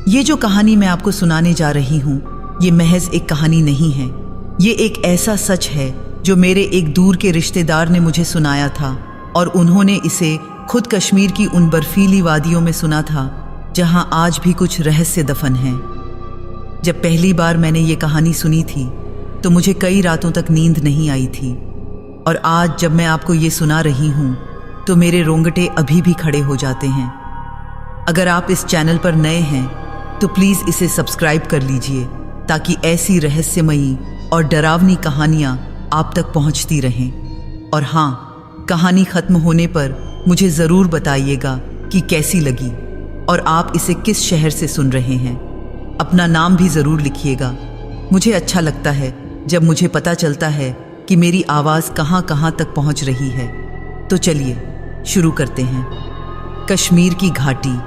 ये जो कहानी मैं आपको सुनाने जा रही हूँ, ये महज एक कहानी नहीं है। ये एक ऐसा सच है जो मेरे एक दूर के रिश्तेदार ने मुझे सुनाया था, और उन्होंने इसे खुद कश्मीर की उन बर्फीली वादियों में सुना था जहाँ आज भी कुछ रहस्य दफन हैं। जब पहली बार मैंने ये कहानी सुनी थी तो मुझे कई रातों तक नींद नहीं आई थी, और आज जब मैं आपको ये सुना रही हूँ तो मेरे रोंगटे अभी भी खड़े हो जाते हैं। अगर आप इस चैनल पर नए हैं तो प्लीज़ इसे सब्सक्राइब कर लीजिए, ताकि ऐसी रहस्यमयी और डरावनी कहानियाँ आप तक पहुँचती रहें। और हाँ, कहानी ख़त्म होने पर मुझे ज़रूर बताइएगा कि कैसी लगी और आप इसे किस शहर से सुन रहे हैं। अपना नाम भी ज़रूर लिखिएगा। मुझे अच्छा लगता है जब मुझे पता चलता है कि मेरी आवाज़ कहाँ कहाँ तक पहुँच रही है। तो चलिए शुरू करते हैं। कश्मीर की घाटी।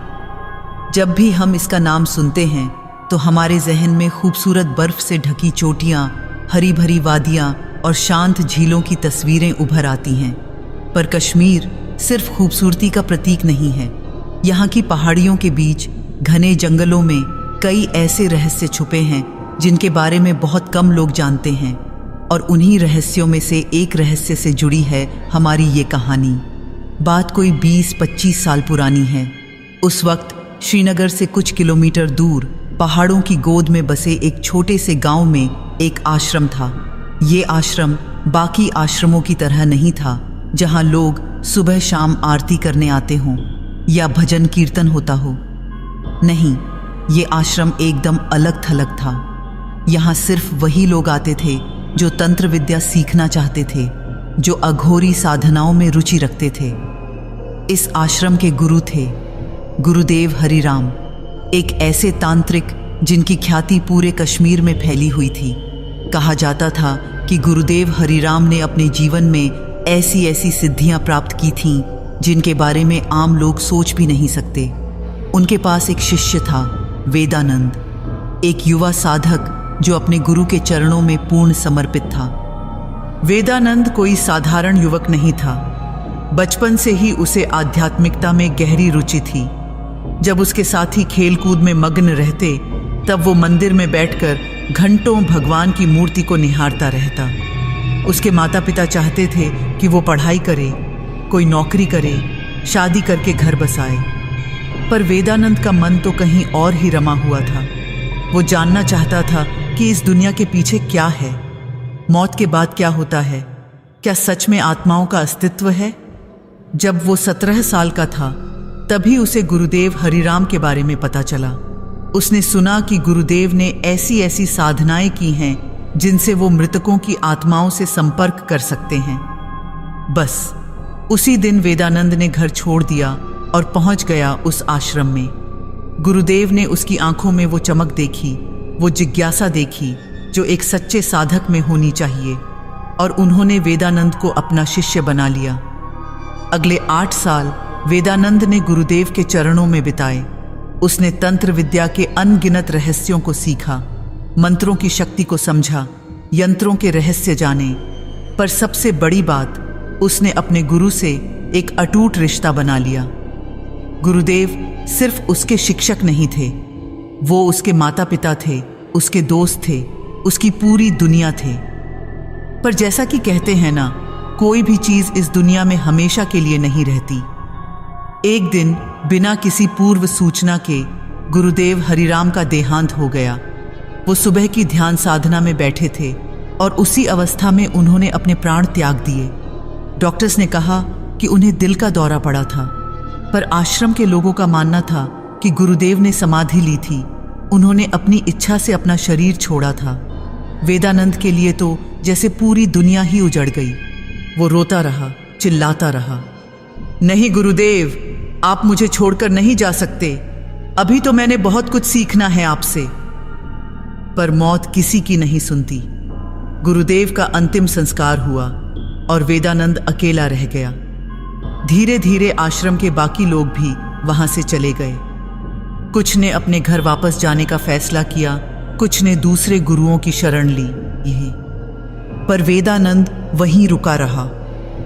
जब भी हम इसका नाम सुनते हैं तो हमारे जहन में खूबसूरत बर्फ़ से ढकी चोटियाँ, हरी भरी वादियाँ और शांत झीलों की तस्वीरें उभर आती हैं। पर कश्मीर सिर्फ खूबसूरती का प्रतीक नहीं है। यहाँ की पहाड़ियों के बीच घने जंगलों में कई ऐसे रहस्य छुपे हैं जिनके बारे में बहुत कम लोग जानते हैं, और उन्हीं रहस्यों में से एक रहस्य से जुड़ी है हमारी ये कहानी। बात कोई 20-25 साल पुरानी है। उस वक्त श्रीनगर से कुछ किलोमीटर दूर पहाड़ों की गोद में बसे एक छोटे से गांव में एक आश्रम था। ये आश्रम बाकी आश्रमों की तरह नहीं था, जहां लोग सुबह शाम आरती करने आते हों या भजन कीर्तन होता हो। नहीं, ये आश्रम एकदम अलग थलग था। यहाँ सिर्फ वही लोग आते थे जो तंत्र विद्या सीखना चाहते थे, जो अघोरी साधनाओं में रुचि रखते थे। इस आश्रम के गुरु थे गुरुदेव हरिराम, एक ऐसे तांत्रिक जिनकी ख्याति पूरे कश्मीर में फैली हुई थी। कहा जाता था कि गुरुदेव हरिराम ने अपने जीवन में ऐसी ऐसी सिद्धियां प्राप्त की थीं जिनके बारे में आम लोग सोच भी नहीं सकते। उनके पास एक शिष्य था, वेदानंद, एक युवा साधक जो अपने गुरु के चरणों में पूर्ण समर्पित था। वेदानंद कोई साधारण युवक नहीं था। बचपन से ही उसे आध्यात्मिकता में गहरी रुचि थी। जब उसके साथी खेलकूद में मग्न रहते, तब वो मंदिर में बैठकर घंटों भगवान की मूर्ति को निहारता रहता। उसके माता पिता चाहते थे कि वो पढ़ाई करे, कोई नौकरी करे, शादी करके घर बसाए, पर वेदानंद का मन तो कहीं और ही रमा हुआ था। वो जानना चाहता था कि इस दुनिया के पीछे क्या है, मौत के बाद क्या होता है, क्या सच में आत्माओं का अस्तित्व है। जब वो 17 साल का था, तभी उसे गुरुदेव हरिराम के बारे में पता चला। उसने सुना कि गुरुदेव ने ऐसी ऐसी साधनाएं की हैं जिनसे वो मृतकों की आत्माओं से संपर्क कर सकते हैं। बस उसी दिन वेदानंद ने घर छोड़ दिया और पहुंच गया उस आश्रम में। गुरुदेव ने उसकी आंखों में वो चमक देखी, वो जिज्ञासा देखी जो एक सच्चे साधक में होनी चाहिए, और उन्होंने वेदानंद को अपना शिष्य बना लिया। अगले 8 साल वेदानंद ने गुरुदेव के चरणों में बिताए। उसने तंत्र विद्या के अनगिनत रहस्यों को सीखा, मंत्रों की शक्ति को समझा, यंत्रों के रहस्य जाने, पर सबसे बड़ी बात, उसने अपने गुरु से एक अटूट रिश्ता बना लिया। गुरुदेव सिर्फ उसके शिक्षक नहीं थे, वो उसके माता पिता थे, उसके दोस्त थे, उसकी पूरी दुनिया थे। पर जैसा कि कहते हैं ना, कोई भी चीज़ इस दुनिया में हमेशा के लिए नहीं रहती। एक दिन बिना किसी पूर्व सूचना के गुरुदेव हरिराम का देहांत हो गया। वो सुबह की ध्यान साधना में बैठे थे और उसी अवस्था में उन्होंने अपने प्राण त्याग दिए। डॉक्टर्स ने कहा कि उन्हें दिल का दौरा पड़ा था, पर आश्रम के लोगों का मानना था कि गुरुदेव ने समाधि ली थी, उन्होंने अपनी इच्छा से अपना शरीर छोड़ा था। वेदानंद के लिए तो जैसे पूरी दुनिया ही उजड़ गई। वो रोता रहा, चिल्लाता रहा, नहीं गुरुदेव, आप मुझे छोड़कर नहीं जा सकते, अभी तो मैंने बहुत कुछ सीखना है आपसे। पर मौत किसी की नहीं सुनती। गुरुदेव का अंतिम संस्कार हुआ और वेदानंद अकेला रह गया। धीरे धीरे आश्रम के बाकी लोग भी वहां से चले गए। कुछ ने अपने घर वापस जाने का फैसला किया, कुछ ने दूसरे गुरुओं की शरण ली। यही पर वेदानंद वहीं रुका रहा।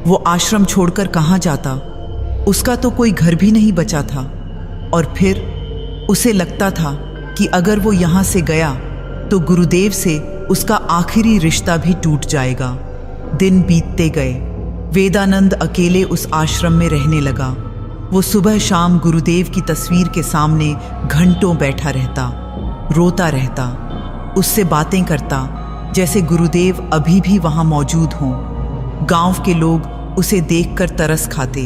वो आश्रम छोड़कर कहाँ जाता? उसका तो कोई घर भी नहीं बचा था। और फिर उसे लगता था कि अगर वो यहाँ से गया तो गुरुदेव से उसका आखिरी रिश्ता भी टूट जाएगा। दिन बीतते गए। वेदानंद अकेले उस आश्रम में रहने लगा। वो सुबह शाम गुरुदेव की तस्वीर के सामने घंटों बैठा रहता, रोता रहता, उससे बातें करता जैसे गुरुदेव अभी भी वहाँ मौजूद हों। गांव के लोग उसे देखकर तरस खाते,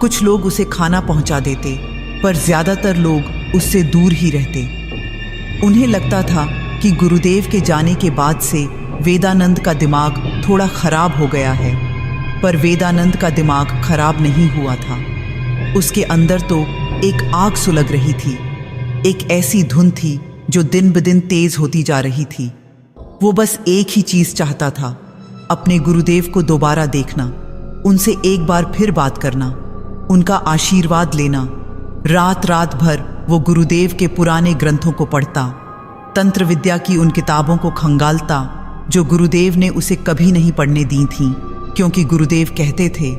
कुछ लोग उसे खाना पहुँचा देते, पर ज़्यादातर लोग उससे दूर ही रहते। उन्हें लगता था कि गुरुदेव के जाने के बाद से वेदानंद का दिमाग थोड़ा खराब हो गया है, पर वेदानंद का दिमाग खराब नहीं हुआ था। उसके अंदर तो एक आग सुलग रही थी, एक ऐसी धुन थी जो दिन ब दिन तेज होती जा रही थी। वो बस एक ही चीज़ चाहता था, अपने गुरुदेव को दोबारा देखना, उनसे एक बार फिर बात करना, उनका आशीर्वाद लेना। रात रात भर वो गुरुदेव के पुराने ग्रंथों को पढ़ता, तंत्र विद्या की उन किताबों को खंगालता जो गुरुदेव ने उसे कभी नहीं पढ़ने दी थीं, क्योंकि गुरुदेव कहते थे,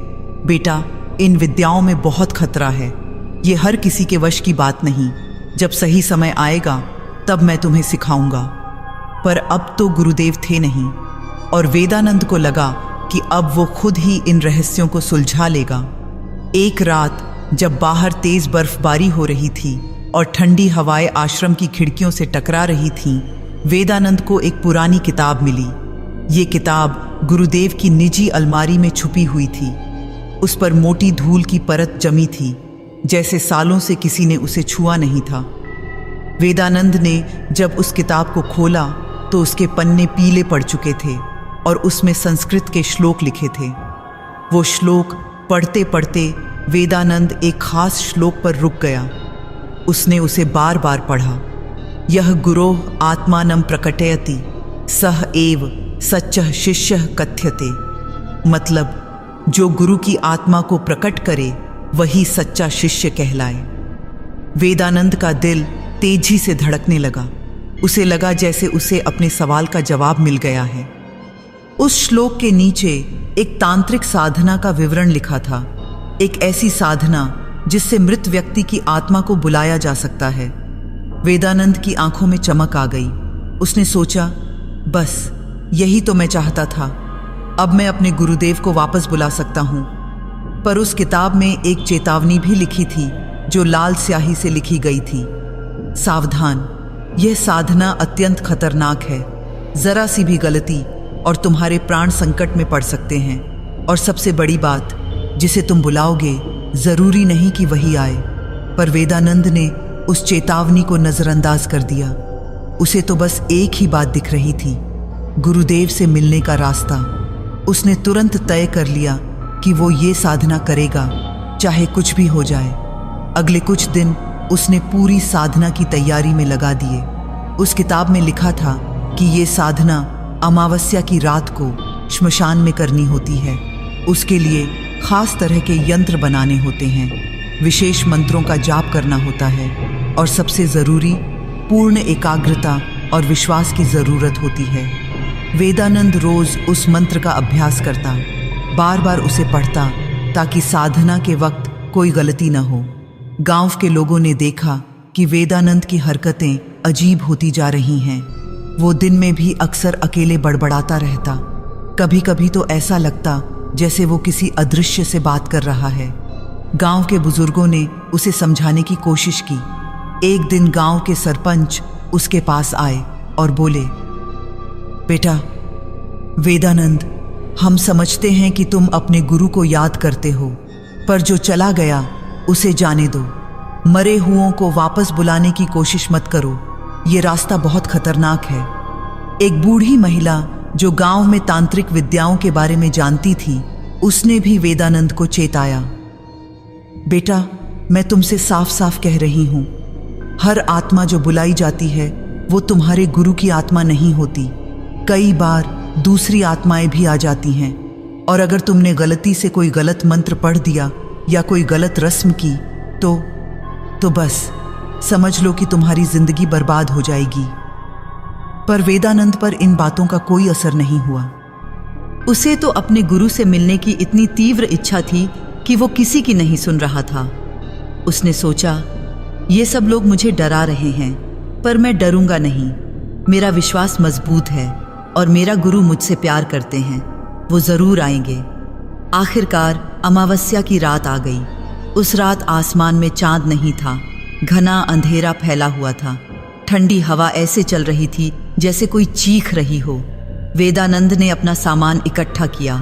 बेटा इन विद्याओं में बहुत खतरा है, ये हर किसी के वश की बात नहीं, जब सही समय आएगा तब मैं तुम्हें सिखाऊंगा। पर अब तो गुरुदेव थे नहीं और वेदानंद को लगा कि अब वो खुद ही इन रहस्यों को सुलझा लेगा। एक रात जब बाहर तेज बर्फबारी हो रही थी और ठंडी हवाएं आश्रम की खिड़कियों से टकरा रही थीं, वेदानंद को एक पुरानी किताब मिली। ये किताब गुरुदेव की निजी अलमारी में छुपी हुई थी। उस पर मोटी धूल की परत जमी थी, जैसे सालों से किसी ने उसे छुआ नहीं था। वेदानंद ने जब उस किताब को खोला तो उसके पन्ने पीले पड़ चुके थे और उसमें संस्कृत के श्लोक लिखे थे। वो श्लोक पढ़ते पढ़ते वेदानंद एक खास श्लोक पर रुक गया। उसने उसे बार बार पढ़ा। यह गुरोः आत्मानं प्रकटयति सह एव सच्चः शिष्यः कथ्यते। मतलब जो गुरु की आत्मा को प्रकट करे वही सच्चा शिष्य कहलाए। वेदानंद का दिल तेजी से धड़कने लगा। उसे लगा जैसे उसे अपने सवाल का जवाब मिल गया है। उस श्लोक के नीचे एक तांत्रिक साधना का विवरण लिखा था, एक ऐसी साधना जिससे मृत व्यक्ति की आत्मा को बुलाया जा सकता है। वेदानंद की आंखों में चमक आ गई। उसने सोचा, बस यही तो मैं चाहता था, अब मैं अपने गुरुदेव को वापस बुला सकता हूँ। पर उस किताब में एक चेतावनी भी लिखी थी जो लाल स्याही से लिखी गई थी, सावधान, यह साधना अत्यंत खतरनाक है, जरा सी भी गलती और तुम्हारे प्राण संकट में पड़ सकते हैं। और सबसे बड़ी बात, जिसे तुम बुलाओगे जरूरी नहीं कि वही आए। पर वेदानंद ने उस चेतावनी को नजरअंदाज कर दिया। उसे तो बस एक ही बात दिख रही थी, गुरुदेव से मिलने का रास्ता। उसने तुरंत तय कर लिया कि वो ये साधना करेगा, चाहे कुछ भी हो जाए। अगले कुछ दिन उसने पूरी साधना की तैयारी में लगा दिए। उस किताब में लिखा था कि ये साधना अमावस्या की रात को श्मशान में करनी होती है। उसके लिए खास तरह के यंत्र बनाने होते हैं, विशेष मंत्रों का जाप करना होता है और सबसे ज़रूरी पूर्ण एकाग्रता और विश्वास की ज़रूरत होती है। वेदानंद रोज़ उस मंत्र का अभ्यास करता, बार बार उसे पढ़ता ताकि साधना के वक्त कोई गलती न हो। गांव के लोगों ने देखा कि वेदानंद की हरकतें अजीब होती जा रही हैं। वो दिन में भी अक्सर अकेले बड़बड़ाता रहता। कभी कभी तो ऐसा लगता जैसे वो किसी अदृश्य से बात कर रहा है। गांव के बुजुर्गों ने उसे समझाने की कोशिश की। एक दिन गांव के सरपंच उसके पास आए और बोले, बेटा वेदानंद, हम समझते हैं कि तुम अपने गुरु को याद करते हो, पर जो चला गया उसे जाने दो। मरे हुओं को वापस बुलाने की कोशिश मत करो, ये रास्ता बहुत खतरनाक है। एक बूढ़ी महिला जो गांव में तांत्रिक विद्याओं के बारे में जानती थी, उसने भी वेदानंद को चेताया, बेटा मैं तुमसे साफ साफ कह रही हूं, हर आत्मा जो बुलाई जाती है वो तुम्हारे गुरु की आत्मा नहीं होती। कई बार दूसरी आत्माएं भी आ जाती हैं, और अगर तुमने गलती से कोई गलत मंत्र पढ़ दिया या कोई गलत रस्म की तो बस समझ लो कि तुम्हारी जिंदगी बर्बाद हो जाएगी। पर वेदानंद पर इन बातों का कोई असर नहीं हुआ। उसे तो अपने गुरु से मिलने की इतनी तीव्र इच्छा थी कि वो किसी की नहीं सुन रहा था। उसने सोचा, ये सब लोग मुझे डरा रहे हैं, पर मैं डरूंगा नहीं। मेरा विश्वास मजबूत है और मेरा गुरु मुझसे प्यार करते हैं। वो ज़रूर आएंगे। आखिरकार अमावस्या की रात आ गई। उस रात आसमान में चांद नहीं था, घना अंधेरा फैला हुआ था। ठंडी हवा ऐसे चल रही थी जैसे कोई चीख रही हो। वेदानंद ने अपना सामान इकट्ठा किया,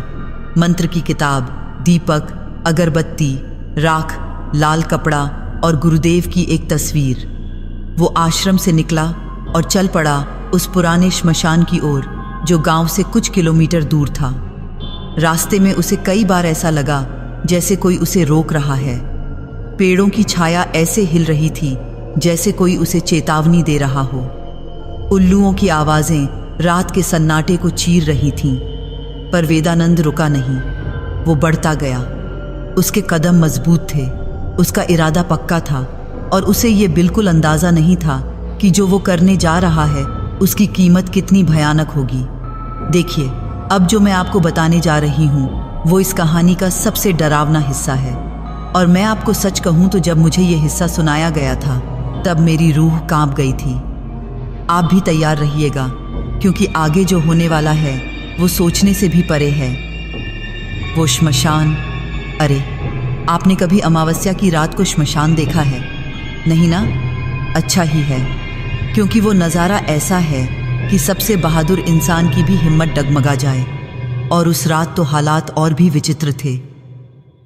मंत्र की किताब, दीपक, अगरबत्ती, राख, लाल कपड़ा और गुरुदेव की एक तस्वीर। वो आश्रम से निकला और चल पड़ा उस पुराने श्मशान की ओर जो गांव से कुछ किलोमीटर दूर था। रास्ते में उसे कई बार ऐसा लगा जैसे कोई उसे रोक रहा है। पेड़ों की छाया ऐसे हिल रही थी जैसे कोई उसे चेतावनी दे रहा हो। उल्लुओं की आवाज़ें रात के सन्नाटे को चीर रही थीं, पर वेदानंद रुका नहीं। वो बढ़ता गया। उसके कदम मजबूत थे, उसका इरादा पक्का था और उसे ये बिल्कुल अंदाज़ा नहीं था कि जो वो करने जा रहा है उसकी कीमत कितनी भयानक होगी। देखिए, अब जो मैं आपको बताने जा रही हूँ वो इस कहानी का सबसे डरावना हिस्सा है। और मैं आपको सच कहूँ तो जब मुझे ये हिस्सा सुनाया गया था तब मेरी रूह कांप गई थी। आप भी तैयार रहिएगा, क्योंकि आगे जो होने वाला है वो सोचने से भी परे है। वो श्मशान। अरे, आपने कभी अमावस्या की रात को श्मशान देखा है? नहीं ना? अच्छा ही है, क्योंकि वो नज़ारा ऐसा है कि सबसे बहादुर इंसान की भी हिम्मत डगमगा जाए। और उस रात तो हालात और भी विचित्र थे।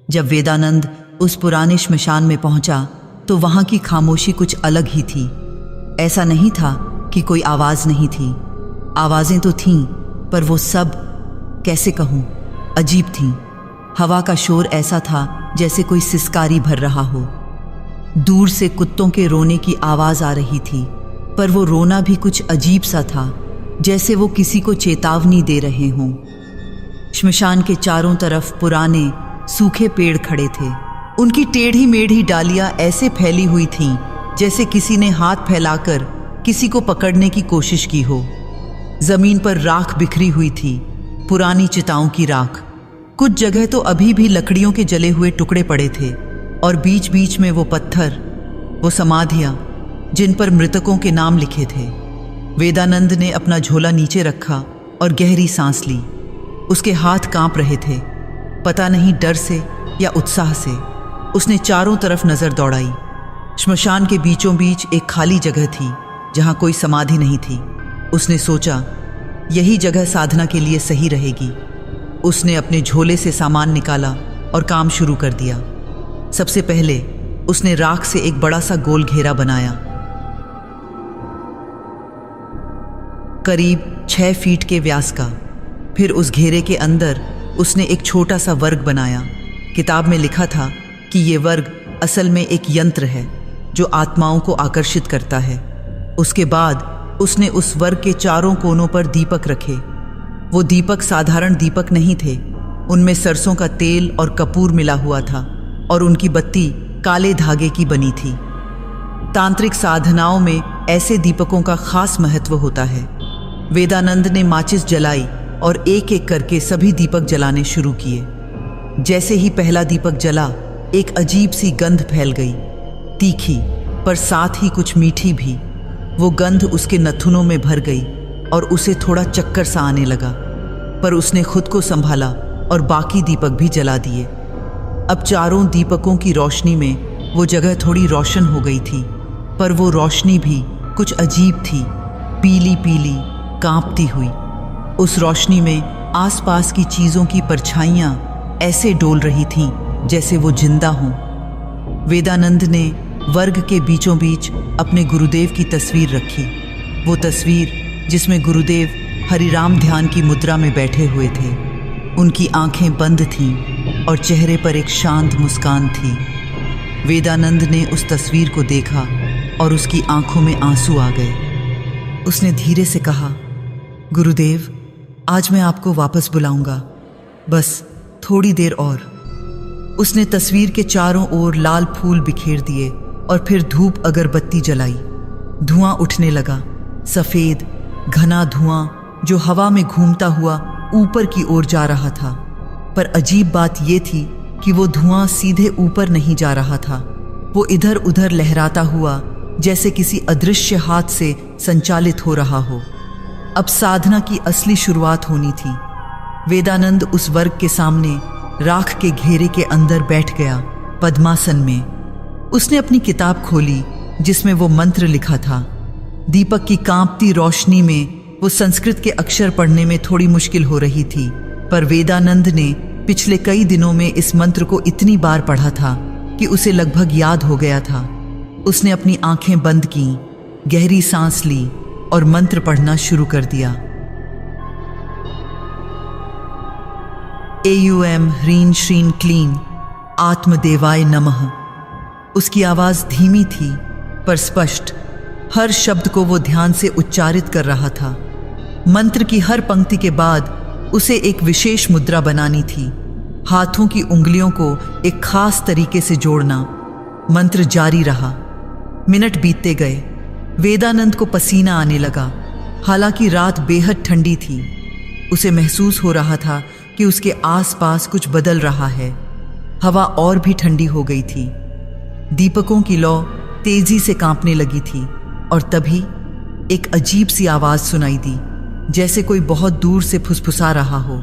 जब वेदानंद उस पुराने श्मशान में पहुंचा तो वहां की खामोशी कुछ अलग ही थी। ऐसा नहीं था कि कोई आवाज़ नहीं थी। आवाज़ें तो थीं, पर वो सब, कैसे कहूँ, अजीब थीं। हवा का शोर ऐसा था जैसे कोई सिसकारी भर रहा हो। दूर से कुत्तों के रोने की आवाज़ आ रही थी, पर वो रोना भी कुछ अजीब सा था, जैसे वो किसी को चेतावनी दे रहे हों। श्मशान के चारों तरफ पुराने सूखे पेड़ खड़े थे। उनकी टेढ़ी मेढ़ी डालियां ऐसे फैली हुई थीं जैसे किसी ने हाथ फैलाकर किसी को पकड़ने की कोशिश की हो। जमीन पर राख बिखरी हुई थी, पुरानी चिताओं की राख। कुछ जगह तो अभी भी लकड़ियों के जले हुए टुकड़े पड़े थे, और बीच बीच में वो पत्थर, वो समाधियां जिन पर मृतकों के नाम लिखे थे। वेदानंद ने अपना झोला नीचे रखा और गहरी सांस ली। उसके हाथ कांप रहे थे, पता नहीं डर से या उत्साह से। उसने चारों तरफ नजर दौड़ाई। श्मशान के बीचों बीच एक खाली जगह थी जहां कोई समाधि नहीं थी। उसने सोचा, यही जगह साधना के लिए सही रहेगी। उसने अपने झोले से सामान निकाला और काम शुरू कर दिया। सबसे पहले उसने राख से एक बड़ा सा गोल घेरा बनाया, करीब 6 फीट के व्यास का। फिर उस घेरे के अंदर उसने एक छोटा सा वर्ग बनाया। किताब में लिखा था कि ये वर्ग असल में एक यंत्र है जो आत्माओं को आकर्षित करता है। उसके बाद उसने उस वर्ग के चारों कोनों पर दीपक रखे। वो दीपक साधारण दीपक नहीं थे, उनमें सरसों का तेल और कपूर मिला हुआ था और उनकी बत्ती काले धागे की बनी थी। तांत्रिक साधनाओं में ऐसे दीपकों का खास महत्व होता है। वेदानंद ने माचिस जलाई और एक एक करके सभी दीपक जलाने शुरू किए। जैसे ही पहला दीपक जला, एक अजीब सी गंध फैल गई, तीखी पर साथ ही कुछ मीठी भी। वो गंध उसके नथुनों में भर गई और उसे थोड़ा चक्कर सा आने लगा, पर उसने खुद को संभाला और बाकी दीपक भी जला दिए। अब चारों दीपकों की रोशनी में वो जगह थोड़ी रोशन हो गई थी, पर वो रोशनी भी कुछ अजीब थी, पीली पीली, कांपती हुई। उस रोशनी में आसपास की चीज़ों की परछाइयाँ ऐसे डोल रही थीं जैसे वो जिंदा हों। वेदानंद ने वर्ग के बीचों बीच अपने गुरुदेव की तस्वीर रखी। वो तस्वीर जिसमें गुरुदेव हरिराम ध्यान की मुद्रा में बैठे हुए थे। उनकी आंखें बंद थीं और चेहरे पर एक शांत मुस्कान थी। वेदानंद ने उस तस्वीर को देखा और उसकी आंखों में आंसू आ गए। उसने धीरे से कहा, गुरुदेव, आज मैं आपको वापस बुलाऊंगा, बस थोड़ी देर और। उसने तस्वीर के चारों ओर लाल फूल बिखेर दिए और फिर धूप अगरबत्ती जलाई। धुआं उठने लगा, सफ़ेद घना धुआं जो हवा में घूमता हुआ ऊपर की ओर जा रहा था। पर अजीब बात यह थी कि वो धुआं सीधे ऊपर नहीं जा रहा था, वो इधर उधर लहराता हुआ जैसे किसी अदृश्य हाथ से संचालित हो रहा हो। अब साधना की असली शुरुआत होनी थी। वेदानंद उस वर्ग के सामने राख के घेरे के अंदर बैठ गया, पद्मासन में। उसने अपनी किताब खोली जिसमें वो मंत्र लिखा था। दीपक की कांपती रोशनी में वो संस्कृत के अक्षर पढ़ने में थोड़ी मुश्किल हो रही थी, पर वेदानंद ने पिछले कई दिनों में इस मंत्र को इतनी बार पढ़ा था कि उसे लगभग याद हो गया था। उसने अपनी आंखें बंद की, गहरी सांस ली और मंत्र पढ़ना शुरू कर दिया। एयूएम ह्रीं श्रीं क्लीं आत्मदेवाय नमः। उसकी आवाज धीमी थी पर स्पष्ट। हर शब्द को वो ध्यान से उच्चारित कर रहा था। मंत्र की हर पंक्ति के बाद उसे एक विशेष मुद्रा बनानी थी, हाथों की उंगलियों को एक खास तरीके से जोड़ना। मंत्र जारी रहा। मिनट बीतते गए। वेदानंद को पसीना आने लगा। हालांकि रात बेहद ठंडी थी, उसे महसूस हो रहा था कि उसके आसपास कुछ बदल रहा है। हवा और भी ठंडी हो गई थी। दीपकों की लौ तेजी से कांपने लगी थी और तभी एक अजीब सी आवाज सुनाई दी, जैसे कोई बहुत दूर से फुसफुसा रहा हो।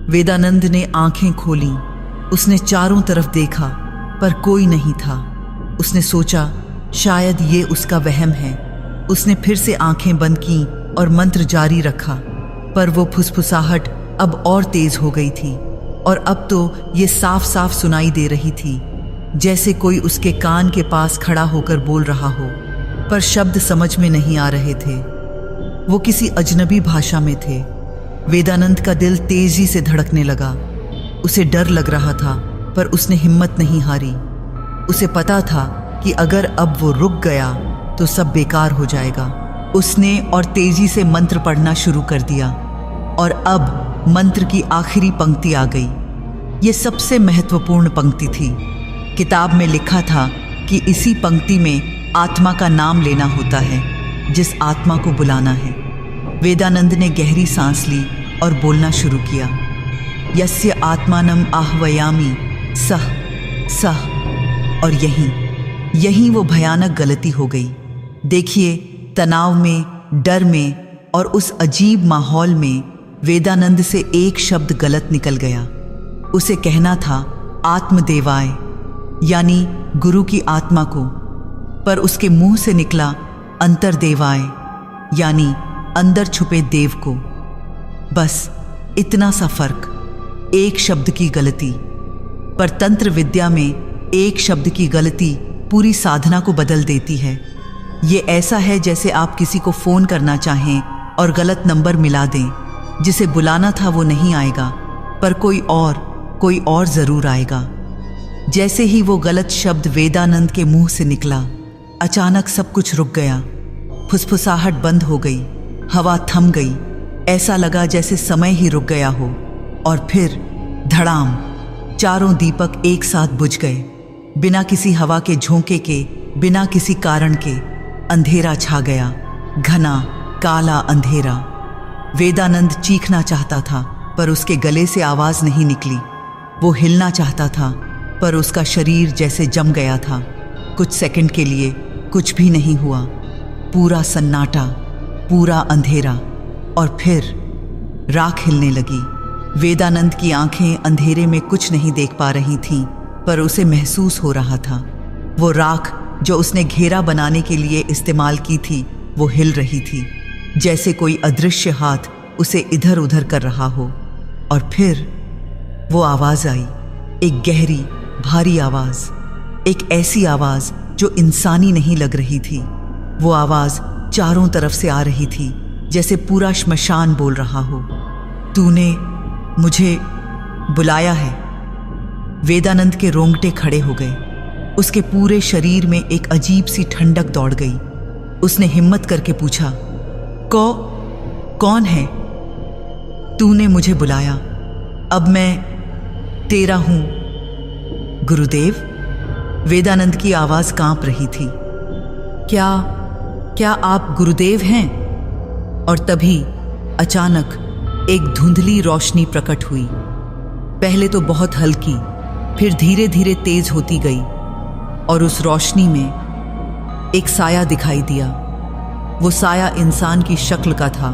वेदानंद ने आंखें खोलीं। उसने चारों तरफ देखा पर कोई नहीं था। उसने सोचा शायद ये उसका वहम है। उसने फिर से आंखें बंद की और मंत्र जारी रखा, पर वो फुसफुसाहट अब और तेज हो गई थी और अब तो ये साफ साफ सुनाई दे रही थी, जैसे कोई उसके कान के पास खड़ा होकर बोल रहा हो, पर शब्द समझ में नहीं आ रहे थे। वो किसी अजनबी भाषा में थे। वेदानंद का दिल तेजी से धड़कने लगा। उसे डर लग रहा था पर उसने हिम्मत नहीं हारी। उसे पता था कि अगर अब वो रुक गया तो सब बेकार हो जाएगा। उसने और तेजी से मंत्र पढ़ना शुरू कर दिया और अब मंत्र की आखिरी पंक्ति आ गई। ये सबसे महत्वपूर्ण पंक्ति थी। किताब में लिखा था कि इसी पंक्ति में आत्मा का नाम लेना होता है, जिस आत्मा को बुलाना है। वेदानंद ने गहरी सांस ली और बोलना शुरू किया। यस्य आत्मानम आह्वयामि सह सह। और यहीं वो भयानक गलती हो गई। देखिए, तनाव में, डर में और उस अजीब माहौल में वेदानंद से एक शब्द गलत निकल गया। उसे कहना था आत्मदेवाय, यानी गुरु की आत्मा को, पर उसके मुंह से निकला अंतर्देवाय, यानी अंदर छुपे देव को। बस इतना सा फर्क, एक शब्द की गलती। पर तंत्र विद्या में एक शब्द की गलती पूरी साधना को बदल देती है। ये ऐसा है जैसे आप किसी को फ़ोन करना चाहें और गलत नंबर मिला दें। जिसे बुलाना था वो नहीं आएगा, पर कोई और ज़रूर आएगा। जैसे ही वो गलत शब्द वेदानंद के मुंह से निकला, अचानक सब कुछ रुक गया। फुसफुसाहट बंद हो गई, हवा थम गई। ऐसा लगा जैसे समय ही रुक गया हो। और फिर धड़ाम, चारों दीपक एक साथ बुझ गए। बिना किसी हवा के झोंके के, बिना किसी कारण के अंधेरा छा गया, घना काला अंधेरा। वेदानंद चीखना चाहता था पर उसके गले से आवाज नहीं निकली। वो हिलना चाहता था पर उसका शरीर जैसे जम गया था। कुछ सेकंड के लिए कुछ भी नहीं हुआ। पूरा सन्नाटा, पूरा अंधेरा, और फिर राख हिलने लगी। वेदानंद की आंखें अंधेरे में कुछ नहीं देख पा रही थीं, पर उसे महसूस हो रहा था वो राख जो उसने घेरा बनाने के लिए इस्तेमाल की थी, वो हिल रही थी, जैसे कोई अदृश्य हाथ उसे इधर उधर कर रहा हो। और फिर वो आवाज आई, एक गहरी भारी आवाज, एक ऐसी आवाज जो इंसानी नहीं लग रही थी। वो आवाज चारों तरफ से आ रही थी, जैसे पूरा श्मशान बोल रहा हो। तूने मुझे बुलाया है। वेदानंद के रोंगटे खड़े हो गए। उसके पूरे शरीर में एक अजीब सी ठंडक दौड़ गई। उसने हिम्मत करके पूछा, कौन है? तूने मुझे बुलाया, अब मैं तेरा हूं। गुरुदेव। वेदानंद की आवाज कांप रही थी। क्या आप गुरुदेव हैं? और तभी अचानक एक धुंधली रोशनी प्रकट हुई। पहले तो बहुत हल्की, फिर धीरे धीरे तेज होती गई, और उस रोशनी में एक साया दिखाई दिया। वो साया इंसान की शक्ल का था,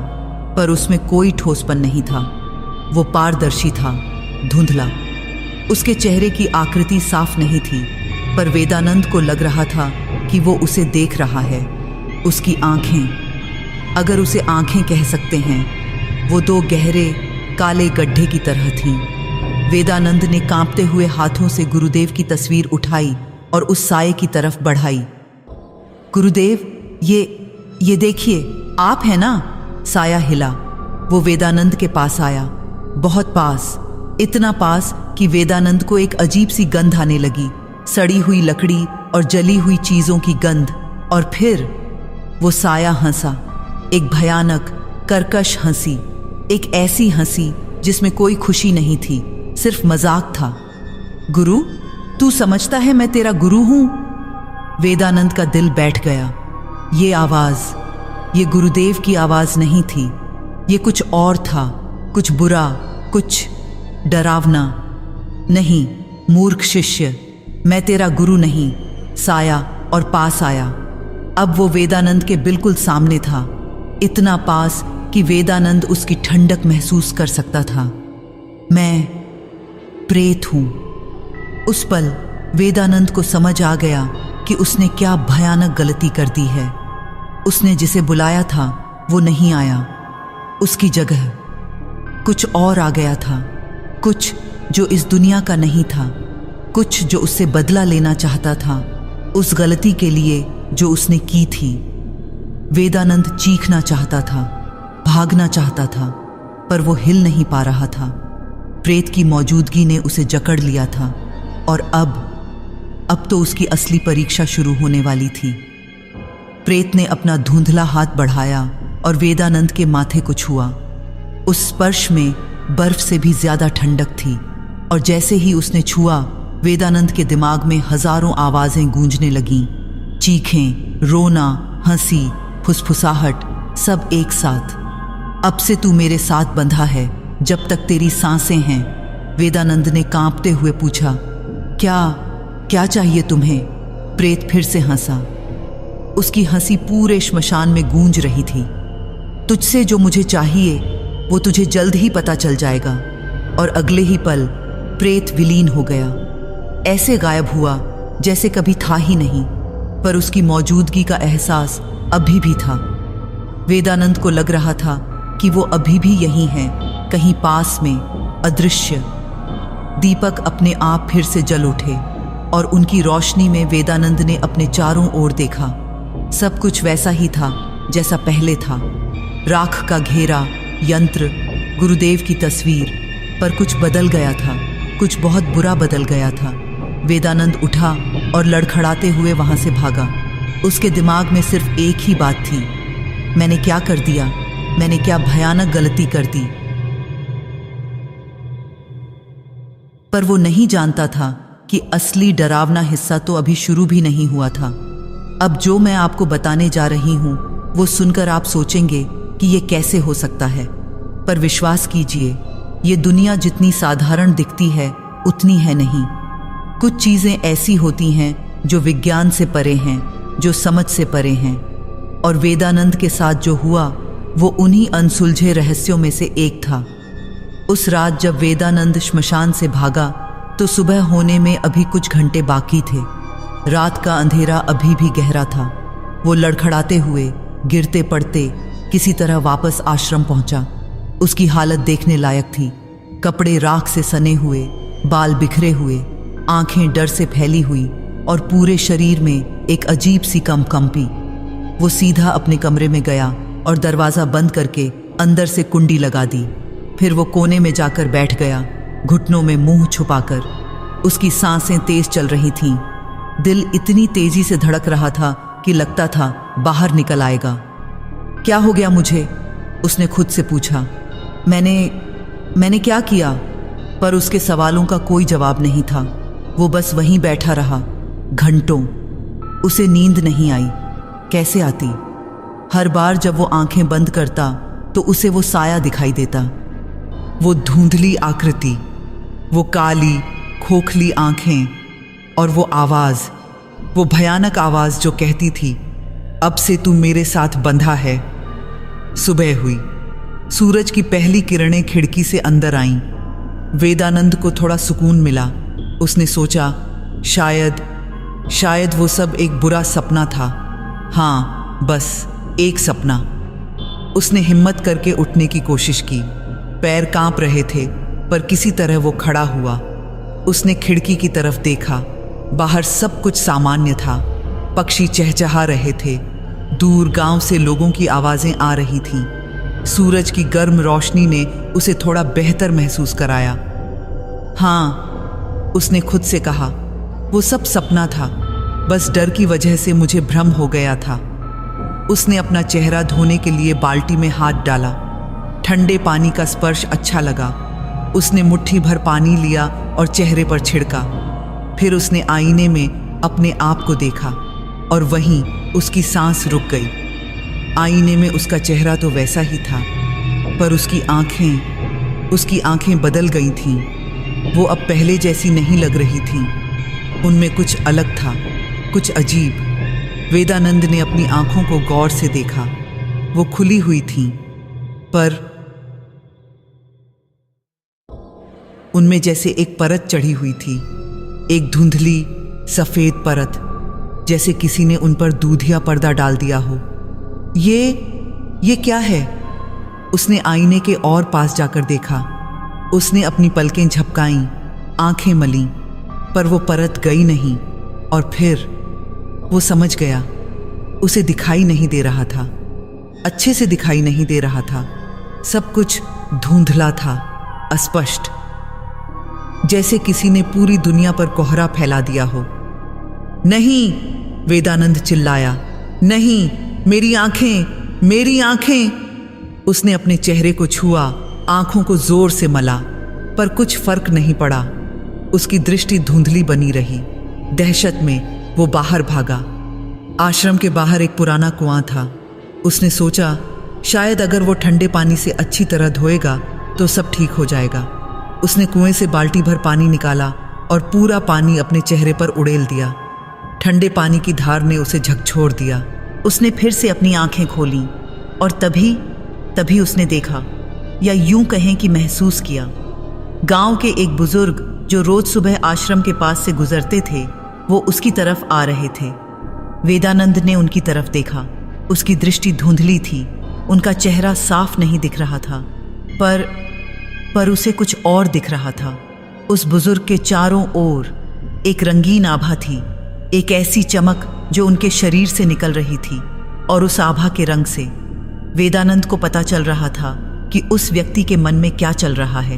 पर उसमें कोई ठोसपन नहीं था। वो पारदर्शी था, धुंधला। उसके चेहरे की आकृति साफ नहीं थी, पर वेदानंद को लग रहा था कि वो उसे देख रहा है। उसकी आंखें, अगर उसे आंखें कह सकते हैं, वो दो गहरे काले गड्ढे की तरह थीं। वेदानंद ने कांपते हुए हाथों से गुरुदेव की तस्वीर उठाई और उस साये की तरफ बढ़ाई। गुरुदेव, ये देखिए, आप हैं ना? साया हिला। वो वेदानंद के पास आया, बहुत पास, इतना पास कि वेदानंद को एक अजीब सी गंध आने लगी, सड़ी हुई लकड़ी और जली हुई चीजों की गंध। और फिर वो साया हंसा, एक भयानक कर्कश हंसी, एक ऐसी हंसी जिसमें कोई खुशी नहीं थी, सिर्फ मजाक था। गुरु, तू समझता है मैं तेरा गुरु हूं? वेदानंद का दिल बैठ गया। ये आवाज, ये गुरुदेव की आवाज नहीं थी, ये कुछ और था, कुछ बुरा, कुछ डरावना। नहीं मूर्ख शिष्य, मैं तेरा गुरु नहीं। साया और पास आया। अब वो वेदानंद के बिल्कुल सामने था, इतना पास कि वेदानंद उसकी ठंडक महसूस कर सकता था। मैं प्रेत हूं। उस पल वेदानंद को समझ आ गया कि उसने क्या भयानक गलती कर दी है। उसने जिसे बुलाया था वो नहीं आया, उसकी जगह कुछ और आ गया था, कुछ जो इस दुनिया का नहीं था, कुछ जो उससे बदला लेना चाहता था उस गलती के लिए जो उसने की थी। वेदानंद चीखना चाहता था, भागना चाहता था, पर वो हिल नहीं पा रहा था। प्रेत की मौजूदगी ने उसे जकड़ लिया था और अब तो उसकी असली परीक्षा शुरू होने वाली थी। प्रेत ने अपना धुंधला हाथ बढ़ाया और वेदानंद के माथे को छुआ। उस स्पर्श में बर्फ से भी ज्यादा ठंडक थी और जैसे ही उसने छुआ, वेदानंद के दिमाग में हजारों आवाजें गूंजने लगीं। चीखें, रोना, हंसी, फुसफुसाहट, सब एक साथ। अब से तू मेरे साथ बंधा है जब तक तेरी सांसें हैं। वेदानंद ने कांपते हुए पूछा, क्या चाहिए तुम्हें? प्रेत फिर से हंसा। उसकी हंसी पूरे श्मशान में गूंज रही थी। तुझसे जो मुझे चाहिए वो तुझे जल्द ही पता चल जाएगा। और अगले ही पल प्रेत विलीन हो गया, ऐसे गायब हुआ जैसे कभी था ही नहीं, पर उसकी मौजूदगी का एहसास अभी भी था। वेदानंद को लग रहा था कि वो अभी भी यहीं है, कहीं पास में, अदृश्य। दीपक अपने आप फिर से जल उठे और उनकी रोशनी में वेदानंद ने अपने चारों ओर देखा। सब कुछ वैसा ही था जैसा पहले था। राख का घेरा, यंत्र, गुरुदेव की तस्वीर, पर कुछ बदल गया था, कुछ बहुत बुरा बदल गया था। वेदानंद उठा और लड़खड़ाते हुए वहां से भागा। उसके दिमाग में सिर्फ एक ही बात थी, मैंने क्या कर दिया? मैंने क्या भयानक गलती कर दी? पर वो नहीं जानता था कि असली डरावना हिस्सा तो अभी शुरू भी नहीं हुआ था। अब जो मैं आपको बताने जा रही हूं वो सुनकर आप सोचेंगे कि ये कैसे हो सकता है, पर विश्वास कीजिए, ये दुनिया जितनी साधारण दिखती है उतनी है नहीं। कुछ चीजें ऐसी होती हैं जो विज्ञान से परे हैं, जो समझ से परे हैं। और वेदानंद के साथ जो हुआ वो उन्हीं अनसुलझे रहस्यों में से एक था। उस रात जब वेदानंद श्मशान से भागा तो सुबह होने में अभी कुछ घंटे बाकी थे। रात का अंधेरा अभी भी गहरा था। वो लड़खड़ाते हुए, गिरते पड़ते किसी तरह वापस आश्रम पहुंचा। उसकी हालत देखने लायक थी। कपड़े राख से सने हुए, बाल बिखरे हुए, आंखें डर से फैली हुई और पूरे शरीर में एक अजीब सी कंपी। वो सीधा अपने कमरे में गया और दरवाज़ा बंद करके अंदर से कुंडी लगा दी। फिर वो कोने में जाकर बैठ गया, घुटनों में मुंह छुपाकर। उसकी सांसें तेज चल रही थीं। दिल इतनी तेजी से धड़क रहा था कि लगता था बाहर निकल आएगा। क्या हो गया मुझे? उसने खुद से पूछा। मैंने क्या किया? पर उसके सवालों का कोई जवाब नहीं था। वो बस वहीं बैठा रहा घंटों। उसे नींद नहीं आई। कैसे आती? हर बार जब वो आंखें बंद करता तो उसे वो साया दिखाई देता, वो धुंधली आकृति, वो काली खोखली आंखें और वो आवाज़, वो भयानक आवाज़ जो कहती थी अब से तू मेरे साथ बंधा है। सुबह हुई। सूरज की पहली किरणें खिड़की से अंदर आईं। वेदानंद को थोड़ा सुकून मिला। उसने सोचा, शायद वो सब एक बुरा सपना था। हाँ, बस एक सपना। उसने हिम्मत करके उठने की कोशिश की। पैर कांप रहे थे, पर किसी तरह वो खड़ा हुआ। उसने खिड़की की तरफ देखा। बाहर सब कुछ सामान्य था। पक्षी चहचहा रहे थे। दूर गांव से लोगों की आवाजें आ रही थीं। सूरज की गर्म रोशनी ने उसे थोड़ा बेहतर महसूस कराया। हाँ, उसने खुद से कहा, वो सब सपना था। बस डर की वजह से मुझे भ्रम हो गया था। उसने अपना चेहरा धोने के लिए बाल्टी में हाथ डाला। ठंडे पानी का स्पर्श अच्छा लगा। उसने मुट्ठी भर पानी लिया और चेहरे पर छिड़का। फिर उसने आईने में अपने आप को देखा और वहीं उसकी सांस रुक गई। आईने में उसका चेहरा तो वैसा ही था, पर उसकी आंखें बदल गई थीं। वो अब पहले जैसी नहीं लग रही थीं। उनमें कुछ अलग था, कुछ अजीब। वेदानंद ने अपनी आंखों को गौर से देखा। वो खुली हुई थीं, पर उनमें जैसे एक परत चढ़ी हुई थी, एक धुंधली सफेद परत, जैसे किसी ने उन पर दूधिया पर्दा डाल दिया हो। ये क्या है? उसने आईने के और पास जाकर देखा। उसने अपनी पलकें झपकाईं, आंखें मलीं, पर वो परत गई नहीं। और फिर वो समझ गया, उसे दिखाई नहीं दे रहा था। अच्छे से दिखाई नहीं दे रहा था। सब कुछ धुंधला था, अस्पष्ट, जैसे किसी ने पूरी दुनिया पर कोहरा फैला दिया हो। नहीं, वेदानंद चिल्लाया, नहीं, मेरी आंखें, मेरी आंखें। उसने अपने चेहरे को छुआ, आंखों को जोर से मला, पर कुछ फर्क नहीं पड़ा। उसकी दृष्टि धुंधली बनी रही। दहशत में वो बाहर भागा। आश्रम के बाहर एक पुराना कुआं था। उसने सोचा, शायद अगर वो ठंडे पानी से अच्छी तरह धोएगा तो सब ठीक हो जाएगा। उसने कुएं से बाल्टी भर पानी निकाला और पूरा पानी अपने चेहरे पर उड़ेल दिया। ठंडे पानी की धार ने उसे झकझोर दिया। उसने फिर से अपनी आंखें खोलीं और तभी उसने देखा, या यूं कहें कि महसूस किया, गांव के एक बुजुर्ग जो रोज सुबह आश्रम के पास से गुजरते थे, वो उसकी तरफ आ रहे थे। वेदानंद ने उनकी तरफ देखा। उसकी दृष्टि धुंधली थी। उनका चेहरा साफ नहीं दिख रहा था, पर उसे कुछ और दिख रहा था। उस बुजुर्ग के चारों ओर एक रंगीन आभा थी, एक ऐसी चमक जो उनके शरीर से निकल रही थी। और उस आभा के रंग से वेदानंद को पता चल रहा था कि उस व्यक्ति के मन में क्या चल रहा है।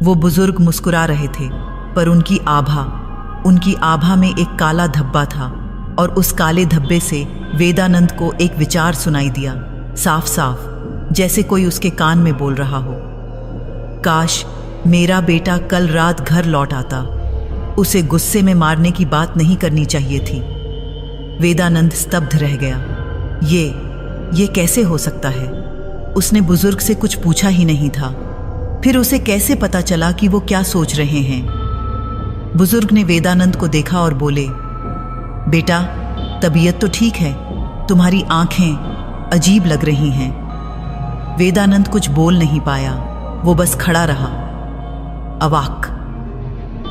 वो बुजुर्ग मुस्कुरा रहे थे, पर उनकी आभा में एक काला धब्बा था। और उस काले धब्बे से वेदानंद को एक विचार सुनाई दिया, साफ साफ, जैसे कोई उसके कान में बोल रहा हो। काश मेरा बेटा कल रात घर लौट आता। उसे गुस्से में मारने की बात नहीं करनी चाहिए थी। वेदानंद स्तब्ध रह गया। ये कैसे हो सकता है? उसने बुजुर्ग से कुछ पूछा ही नहीं था। फिर उसे कैसे पता चला कि वो क्या सोच रहे हैं? बुजुर्ग ने वेदानंद को देखा और बोले, बेटा, तबीयत तो ठीक है, तुम्हारी आंखें अजीब लग रही हैं। वेदानंद कुछ बोल नहीं पाया। वो बस खड़ा रहा, अवाक।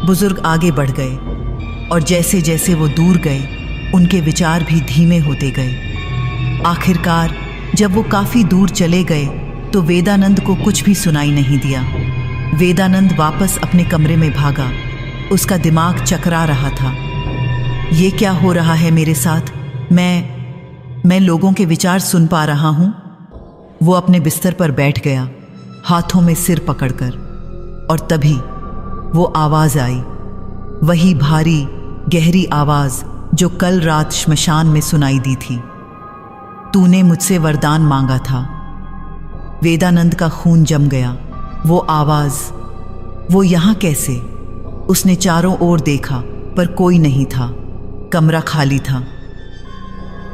बुजुर्ग आगे बढ़ गए और जैसे जैसे वो दूर गए, उनके विचार भी धीमे होते गए। आखिरकार जब वो काफी दूर चले गए तो वेदानंद को कुछ भी सुनाई नहीं दिया। वेदानंद वापस अपने कमरे में भागा। उसका दिमाग चकरा रहा था। ये क्या हो रहा है मेरे साथ? मैं लोगों के विचार सुन पा रहा हूं। वो अपने बिस्तर पर बैठ गया, हाथों में सिर पकड़कर। और तभी वो आवाज आई, वही भारी गहरी आवाज जो कल रात श्मशान में सुनाई दी थी। तूने मुझसे वरदान मांगा था। वेदानंद का खून जम गया। वो आवाज, वो यहां कैसे? उसने चारों ओर देखा, पर कोई नहीं था। कमरा खाली था।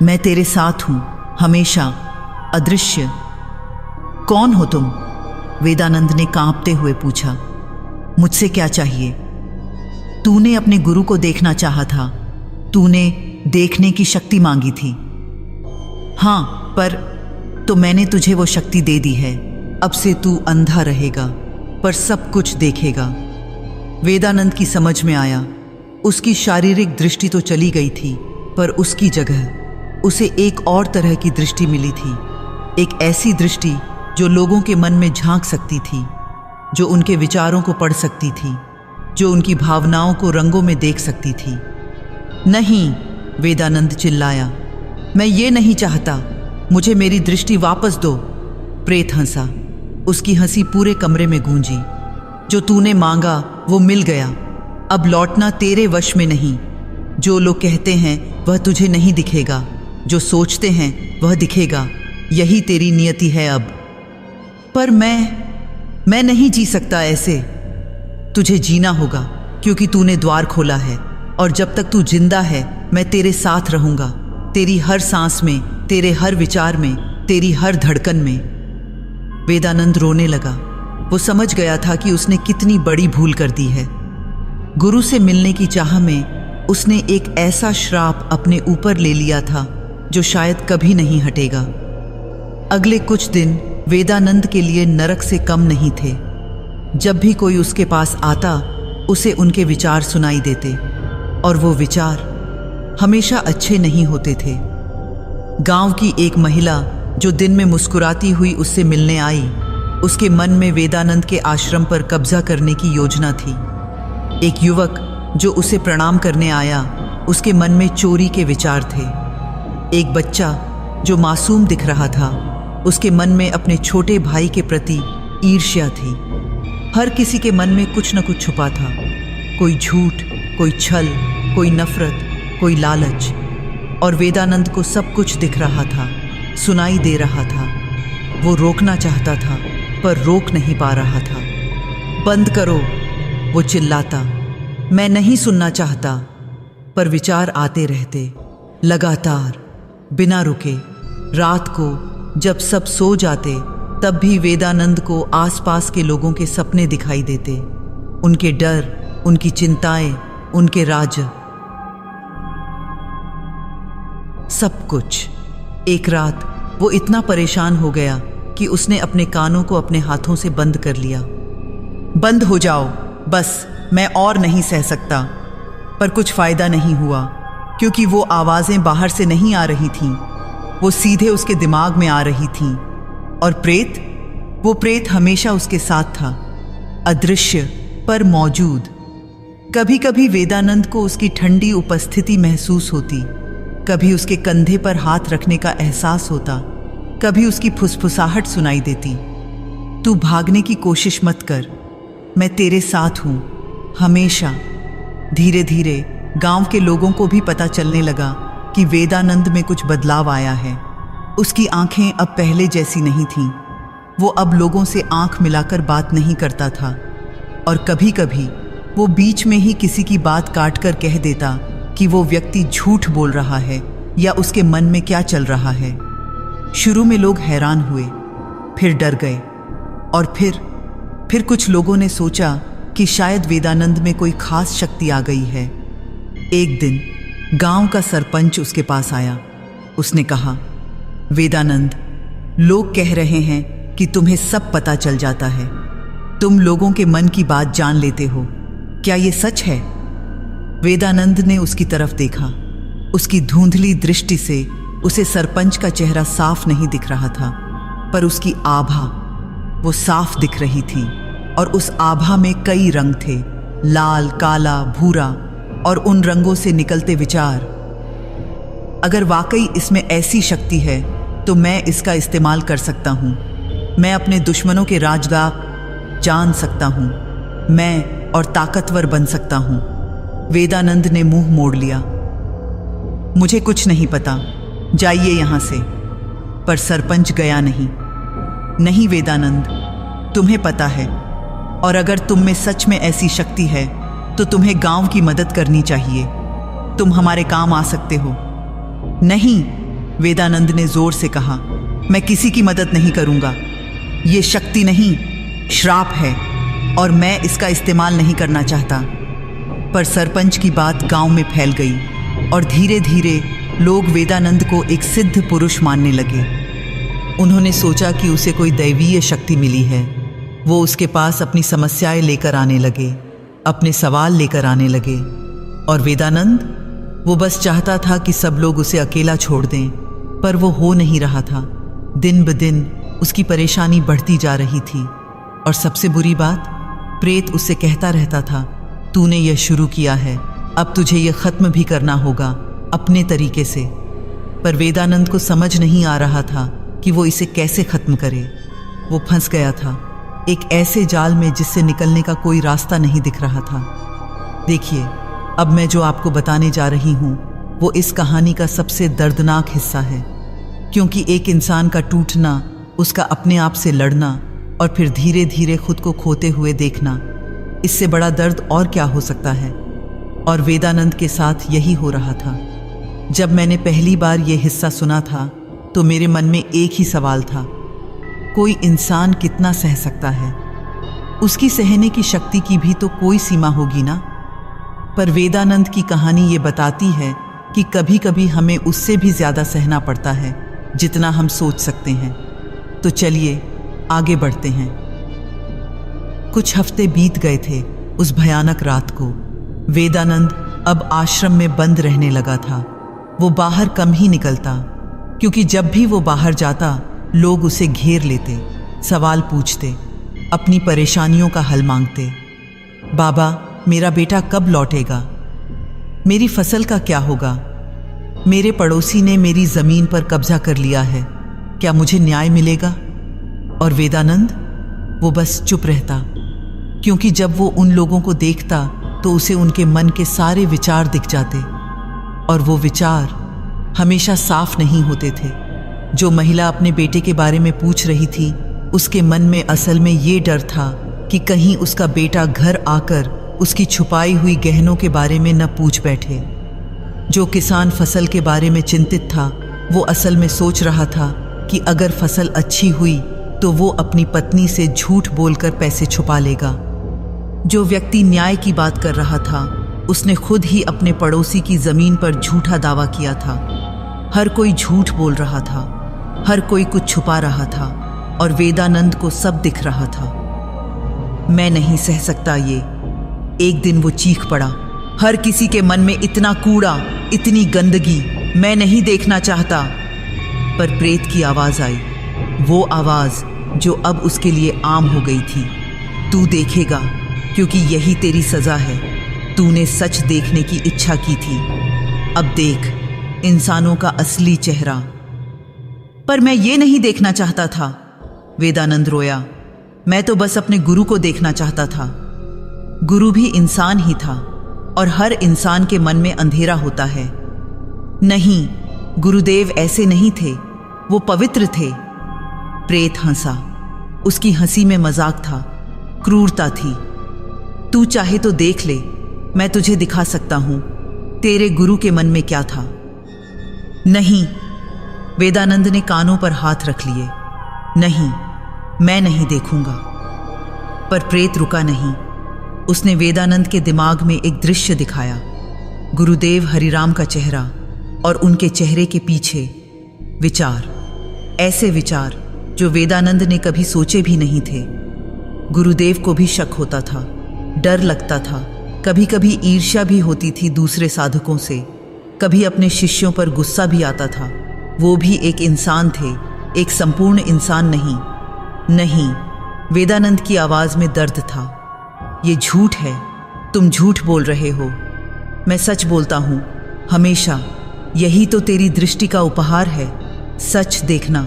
मैं तेरे साथ हूं, हमेशा, अदृश्य। कौन हो तुम? वेदानंद ने कांपते हुए पूछा। मुझसे क्या चाहिए? तूने अपने गुरु को देखना चाहा था। तूने देखने की शक्ति मांगी थी। हाँ, पर तो मैंने तुझे वो शक्ति दे दी है। अब से तू अंधा रहेगा पर सब कुछ देखेगा। वेदानंद की समझ में आया, उसकी शारीरिक दृष्टि तो चली गई थी, पर उसकी जगह उसे एक और तरह की दृष्टि मिली थी। एक ऐसी दृष्टि जो लोगों के मन में झांक सकती थी, जो उनके विचारों को पढ़ सकती थी, जो उनकी भावनाओं को रंगों में देख सकती थी। नहीं, वेदानंद चिल्लाया, मैं ये नहीं चाहता, मुझे मेरी दृष्टि वापस दो। प्रेत हंसा, उसकी हंसी पूरे कमरे में गूंजी। जो तूने मांगा वो मिल गया, अब लौटना तेरे वश में नहीं। जो लोग कहते हैं वह तुझे नहीं दिखेगा, जो सोचते हैं वह दिखेगा, यही तेरी नियति है अब। पर मैं नहीं जी सकता ऐसे। तुझे जीना होगा क्योंकि तूने द्वार खोला है, और जब तक तू जिंदा है मैं तेरे साथ रहूंगा, तेरी हर सांस में, तेरे हर विचार में, तेरी हर धड़कन में। वेदानंद रोने लगा। वो समझ गया था कि उसने कितनी बड़ी भूल कर दी है। गुरु से मिलने की चाह में उसने एक ऐसा श्राप अपने ऊपर ले लिया था जो शायद कभी नहीं हटेगा। अगले कुछ दिन वेदानंद के लिए नरक से कम नहीं थे। जब भी कोई उसके पास आता उसे उनके विचार सुनाई देते, और वो विचार हमेशा अच्छे नहीं होते थे। गांव की एक महिला जो दिन में मुस्कुराती हुई उससे मिलने आई, उसके मन में वेदानंद के आश्रम पर कब्जा करने की योजना थी। एक युवक जो उसे प्रणाम करने आया, उसके मन में चोरी के विचार थे। एक बच्चा जो मासूम दिख रहा था, उसके मन में अपने छोटे भाई के प्रति ईर्ष्या थी। हर किसी के मन में कुछ न कुछ छुपा था, कोई झूठ, कोई छल, कोई नफरत, कोई लालच। और वेदानंद को सब कुछ दिख रहा था, सुनाई दे रहा था। वो रोकना चाहता था पर रोक नहीं पा रहा था। बंद करो, वो चिल्लाता। मैं नहीं सुनना चाहता, पर विचार आते रहते लगातार, बिना रुके। रात को जब सब सो जाते तब भी वेदानंद को आसपास के लोगों के सपने दिखाई देते, उनके डर, उनकी चिंताएं, उनके राज, सब कुछ। एक रात वो इतना परेशान हो गया कि उसने अपने कानों को अपने हाथों से बंद कर लिया। बंद हो जाओ, बस, मैं और नहीं सह सकता। पर कुछ फायदा नहीं हुआ, क्योंकि वो आवाज़ें बाहर से नहीं आ रही थीं, वो सीधे उसके दिमाग में आ रही थीं। और वो प्रेत हमेशा उसके साथ था, अदृश्य पर मौजूद। कभी कभी वेदानंद को उसकी ठंडी उपस्थिति महसूस होती, कभी उसके कंधे पर हाथ रखने का एहसास होता, कभी उसकी फुसफुसाहट सुनाई देती। तू भागने की कोशिश मत कर, मैं तेरे साथ हूँ हमेशा। धीरे धीरे गांव के लोगों को भी पता चलने लगा कि वेदानंद में कुछ बदलाव आया है। उसकी आंखें अब पहले जैसी नहीं थीं। वो अब लोगों से आंख मिलाकर बात नहीं करता था, और कभी कभी वो बीच में ही किसी की बात काट कर कह देता कि वो व्यक्ति झूठ बोल रहा है या उसके मन में क्या चल रहा है। शुरू में लोग हैरान हुए, फिर डर गए, और फिर कुछ लोगों ने सोचा कि शायद वेदानंद में कोई खास शक्ति आ गई है। एक दिन गांव का सरपंच उसके पास आया। उसने कहा, वेदानंद, लोग कह रहे हैं कि तुम्हें सब पता चल जाता है, तुम लोगों के मन की बात जान लेते हो, क्या ये सच है? वेदानंद ने उसकी तरफ देखा। उसकी धुंधली दृष्टि से उसे सरपंच का चेहरा साफ नहीं दिख रहा था, पर उसकी आभा वो साफ दिख रही थी, और उस आभा में कई रंग थे, लाल, काला, भूरा, और उन रंगों से निकलते विचार। अगर वाकई इसमें ऐसी शक्ति है तो मैं इसका इस्तेमाल कर सकता हूँ। मैं अपने दुश्मनों के राज़ जान सकता हूँ, मैं और ताकतवर बन सकता हूँ। वेदानंद ने मुंह मोड़ लिया। मुझे कुछ नहीं पता, जाइए यहाँ से। पर सरपंच गया नहीं। नहीं वेदानंद, तुम्हें पता है, और अगर तुम में सच में ऐसी शक्ति है तो तुम्हें गांव की मदद करनी चाहिए। तुम हमारे काम आ सकते हो। नहीं, वेदानंद ने जोर से कहा, मैं किसी की मदद नहीं करूंगा। ये शक्ति नहीं, श्राप है, और मैं इसका इस्तेमाल नहीं करना चाहता। पर सरपंच की बात गांव में फैल गई, और धीरे धीरे लोग वेदानंद को एक सिद्ध पुरुष मानने लगे। उन्होंने सोचा कि उसे कोई दैवीय शक्ति मिली है। वो उसके पास अपनी समस्याएं लेकर आने लगे, अपने सवाल लेकर आने लगे। और वेदानंद, वो बस चाहता था कि सब लोग उसे अकेला छोड़ दें, पर वो हो नहीं रहा था। दिन ब दिन उसकी परेशानी बढ़ती जा रही थी। और सबसे बुरी बात, प्रेत उससे कहता रहता था, तूने यह शुरू किया है, अब तुझे यह ख़त्म भी करना होगा अपने तरीके से। पर वेदानंद को समझ नहीं आ रहा था कि वो इसे कैसे ख़त्म करे। वो फंस गया था एक ऐसे जाल में जिससे निकलने का कोई रास्ता नहीं दिख रहा था। देखिए, अब मैं जो आपको बताने जा रही हूँ वो इस कहानी का सबसे दर्दनाक हिस्सा है, क्योंकि एक इंसान का टूटना, उसका अपने आप से लड़ना और फिर धीरे धीरे खुद को खोते हुए देखना, इससे बड़ा दर्द और क्या हो सकता है। और वेदानंद के साथ यही हो रहा था। जब मैंने पहली बार ये हिस्सा सुना था तो मेरे मन में एक ही सवाल था, कोई इंसान कितना सह सकता है? उसकी सहने की शक्ति की भी तो कोई सीमा होगी ना। पर वेदानंद की कहानी ये बताती है कि कभी कभी हमें उससे भी ज़्यादा सहना पड़ता है जितना हम सोच सकते हैं। तो चलिए आगे बढ़ते हैं। कुछ हफ्ते बीत गए थे उस भयानक रात को। वेदानंद अब आश्रम में बंद रहने लगा था। वो बाहर कम ही निकलता, क्योंकि जब भी वो बाहर जाता लोग उसे घेर लेते, सवाल पूछते, अपनी परेशानियों का हल मांगते। बाबा, मेरा बेटा कब लौटेगा? मेरी फसल का क्या होगा? मेरे पड़ोसी ने मेरी ज़मीन पर कब्जा कर लिया है, क्या मुझे न्याय मिलेगा? और वेदानंद, वो बस चुप रहता, क्योंकि जब वो उन लोगों को देखता तो उसे उनके मन के सारे विचार दिख जाते। और वो विचार हमेशा साफ नहीं होते थे। जो महिला अपने बेटे के बारे में पूछ रही थी, उसके मन में असल में ये डर था कि कहीं उसका बेटा घर आकर उसकी छुपाई हुई गहनों के बारे में न पूछ बैठे। जो किसान फसल के बारे में चिंतित था, वो असल में सोच रहा था कि अगर फसल अच्छी हुई तो वो अपनी पत्नी से झूठ बोलकर पैसे छुपा लेगा। जो व्यक्ति न्याय की बात कर रहा था, उसने खुद ही अपने पड़ोसी की ज़मीन पर झूठा दावा किया था। हर कोई झूठ बोल रहा था, हर कोई कुछ छुपा रहा था, और वेदानंद को सब दिख रहा था। मैं नहीं सह सकता ये। एक दिन वो चीख पड़ा, हर किसी के मन में इतना कूड़ा, इतनी गंदगी मैं नहीं देखना चाहता। पर प्रेत की आवाज़ आई, वो आवाज़ जो अब उसके लिए आम हो गई थी। तू देखेगा, क्योंकि यही तेरी सज़ा है। तूने सच देखने की इच्छा की थी, अब देख इंसानों का असली चेहरा। पर मैं ये नहीं देखना चाहता था, वेदानंद रोया। मैं तो बस अपने गुरु को देखना चाहता था। गुरु भी इंसान ही था, और हर इंसान के मन में अंधेरा होता है। नहीं, गुरुदेव ऐसे नहीं थे, वो पवित्र थे। प्रेत हंसा। उसकी हंसी में मजाक था, क्रूरता थी। तू चाहे तो देख ले, मैं तुझे दिखा सकता हूं तेरे गुरु के मन में क्या था। नहीं, वेदानंद ने कानों पर हाथ रख लिए। नहीं, मैं नहीं देखूंगा। पर प्रेत रुका नहीं। उसने वेदानंद के दिमाग में एक दृश्य दिखाया, गुरुदेव हरिराम का चेहरा, और उनके चेहरे के पीछे विचार, ऐसे विचार जो वेदानंद ने कभी सोचे भी नहीं थे। गुरुदेव को भी शक होता था, डर लगता था, कभी कभी ईर्ष्या भी होती थी दूसरे साधकों से, कभी अपने शिष्यों पर गुस्सा भी आता था। वो भी एक इंसान थे, एक संपूर्ण इंसान नहीं। नहीं, वेदानंद की आवाज़ में दर्द था। ये झूठ है, तुम झूठ बोल रहे हो। मैं सच बोलता हूँ, हमेशा। यही तो तेरी दृष्टि का उपहार है। सच देखना,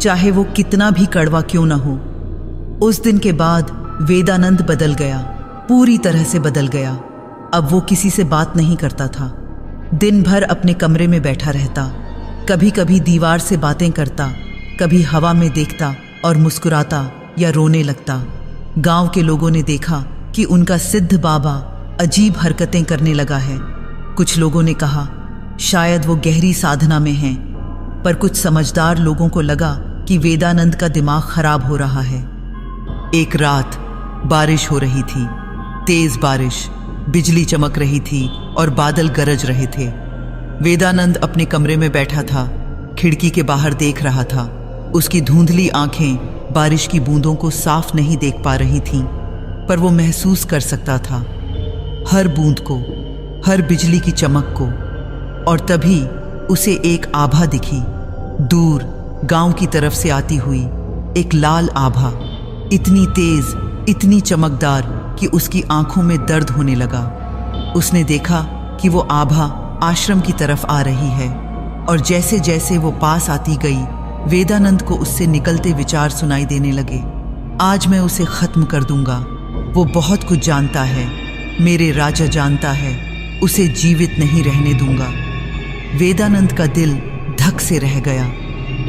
चाहे वो कितना भी कड़वा क्यों न हो। उस दिन के बाद वेदानंद बदल गया, पूरी तरह से बदल गया। अब वो किसी से बात नहीं करता था। दिन भर अपने कमरे में बैठा रहता, कभी कभी दीवार से बातें करता, कभी हवा में देखता और मुस्कुराता या रोने लगता। गांव के लोगों ने देखा कि उनका सिद्ध बाबा अजीब हरकतें करने लगा है। कुछ लोगों ने कहा शायद वो गहरी साधना में हैं, पर कुछ समझदार लोगों को लगा कि वेदानंद का दिमाग खराब हो रहा है। एक रात बारिश हो रही थी, तेज बारिश, बिजली चमक रही थी और बादल गरज रहे थे। वेदानंद अपने कमरे में बैठा था, खिड़की के बाहर देख रहा था। उसकी धुंधली आंखें बारिश की बूंदों को साफ नहीं देख पा रही थीं, पर वो महसूस कर सकता था हर बूंद को, हर बिजली की चमक को। और तभी उसे एक आभा दिखी, दूर गांव की तरफ से आती हुई एक लाल आभा, इतनी तेज, इतनी चमकदार कि उसकी आंखों में दर्द होने लगा। उसने देखा कि वो आभा आश्रम की तरफ आ रही है, और जैसे जैसे वो पास आती गई, वेदानंद को उससे निकलते विचार सुनाई देने लगे। आज मैं उसे खत्म कर दूंगा। वो बहुत कुछ जानता है, मेरे राजा जानता है, उसे जीवित नहीं रहने दूंगा। वेदानंद का दिल धक से रह गया।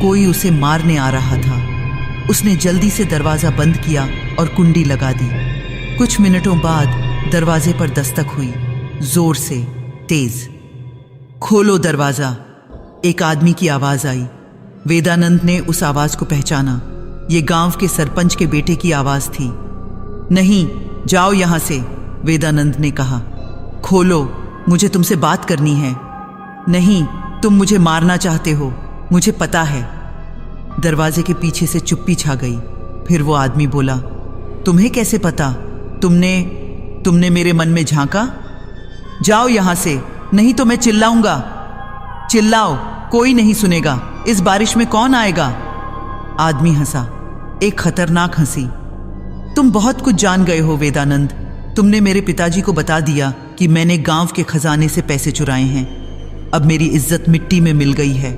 कोई उसे मारने आ रहा था। उसने जल्दी से दरवाज़ा बंद किया और कुंडी लगा दी। कुछ मिनटों बाद दरवाजे पर दस्तक हुई, जोर से, तेज। खोलो दरवाज़ा, एक आदमी की आवाज़ आई। वेदानंद ने उस आवाज़ को पहचाना। ये गांव के सरपंच के बेटे की आवाज़ थी। नहीं, जाओ यहाँ से, वेदानंद ने कहा। खोलो, मुझे तुमसे बात करनी है। नहीं, तुम मुझे मारना चाहते हो, मुझे पता है। दरवाजे के पीछे से चुप्पी छा गई। फिर वो आदमी बोला, तुम्हें कैसे पता? तुमने मेरे मन में झांका? जाओ यहाँ से, नहीं तो मैं चिल्लाऊंगा। चिल्लाओ, कोई नहीं सुनेगा। इस बारिश में कौन आएगा? आदमी हंसा, एक खतरनाक हंसी। तुम बहुत कुछ जान गए हो वेदानंद। तुमने मेरे पिताजी को बता दिया कि मैंने गांव के खजाने से पैसे चुराए हैं। अब मेरी इज्जत मिट्टी में मिल गई है,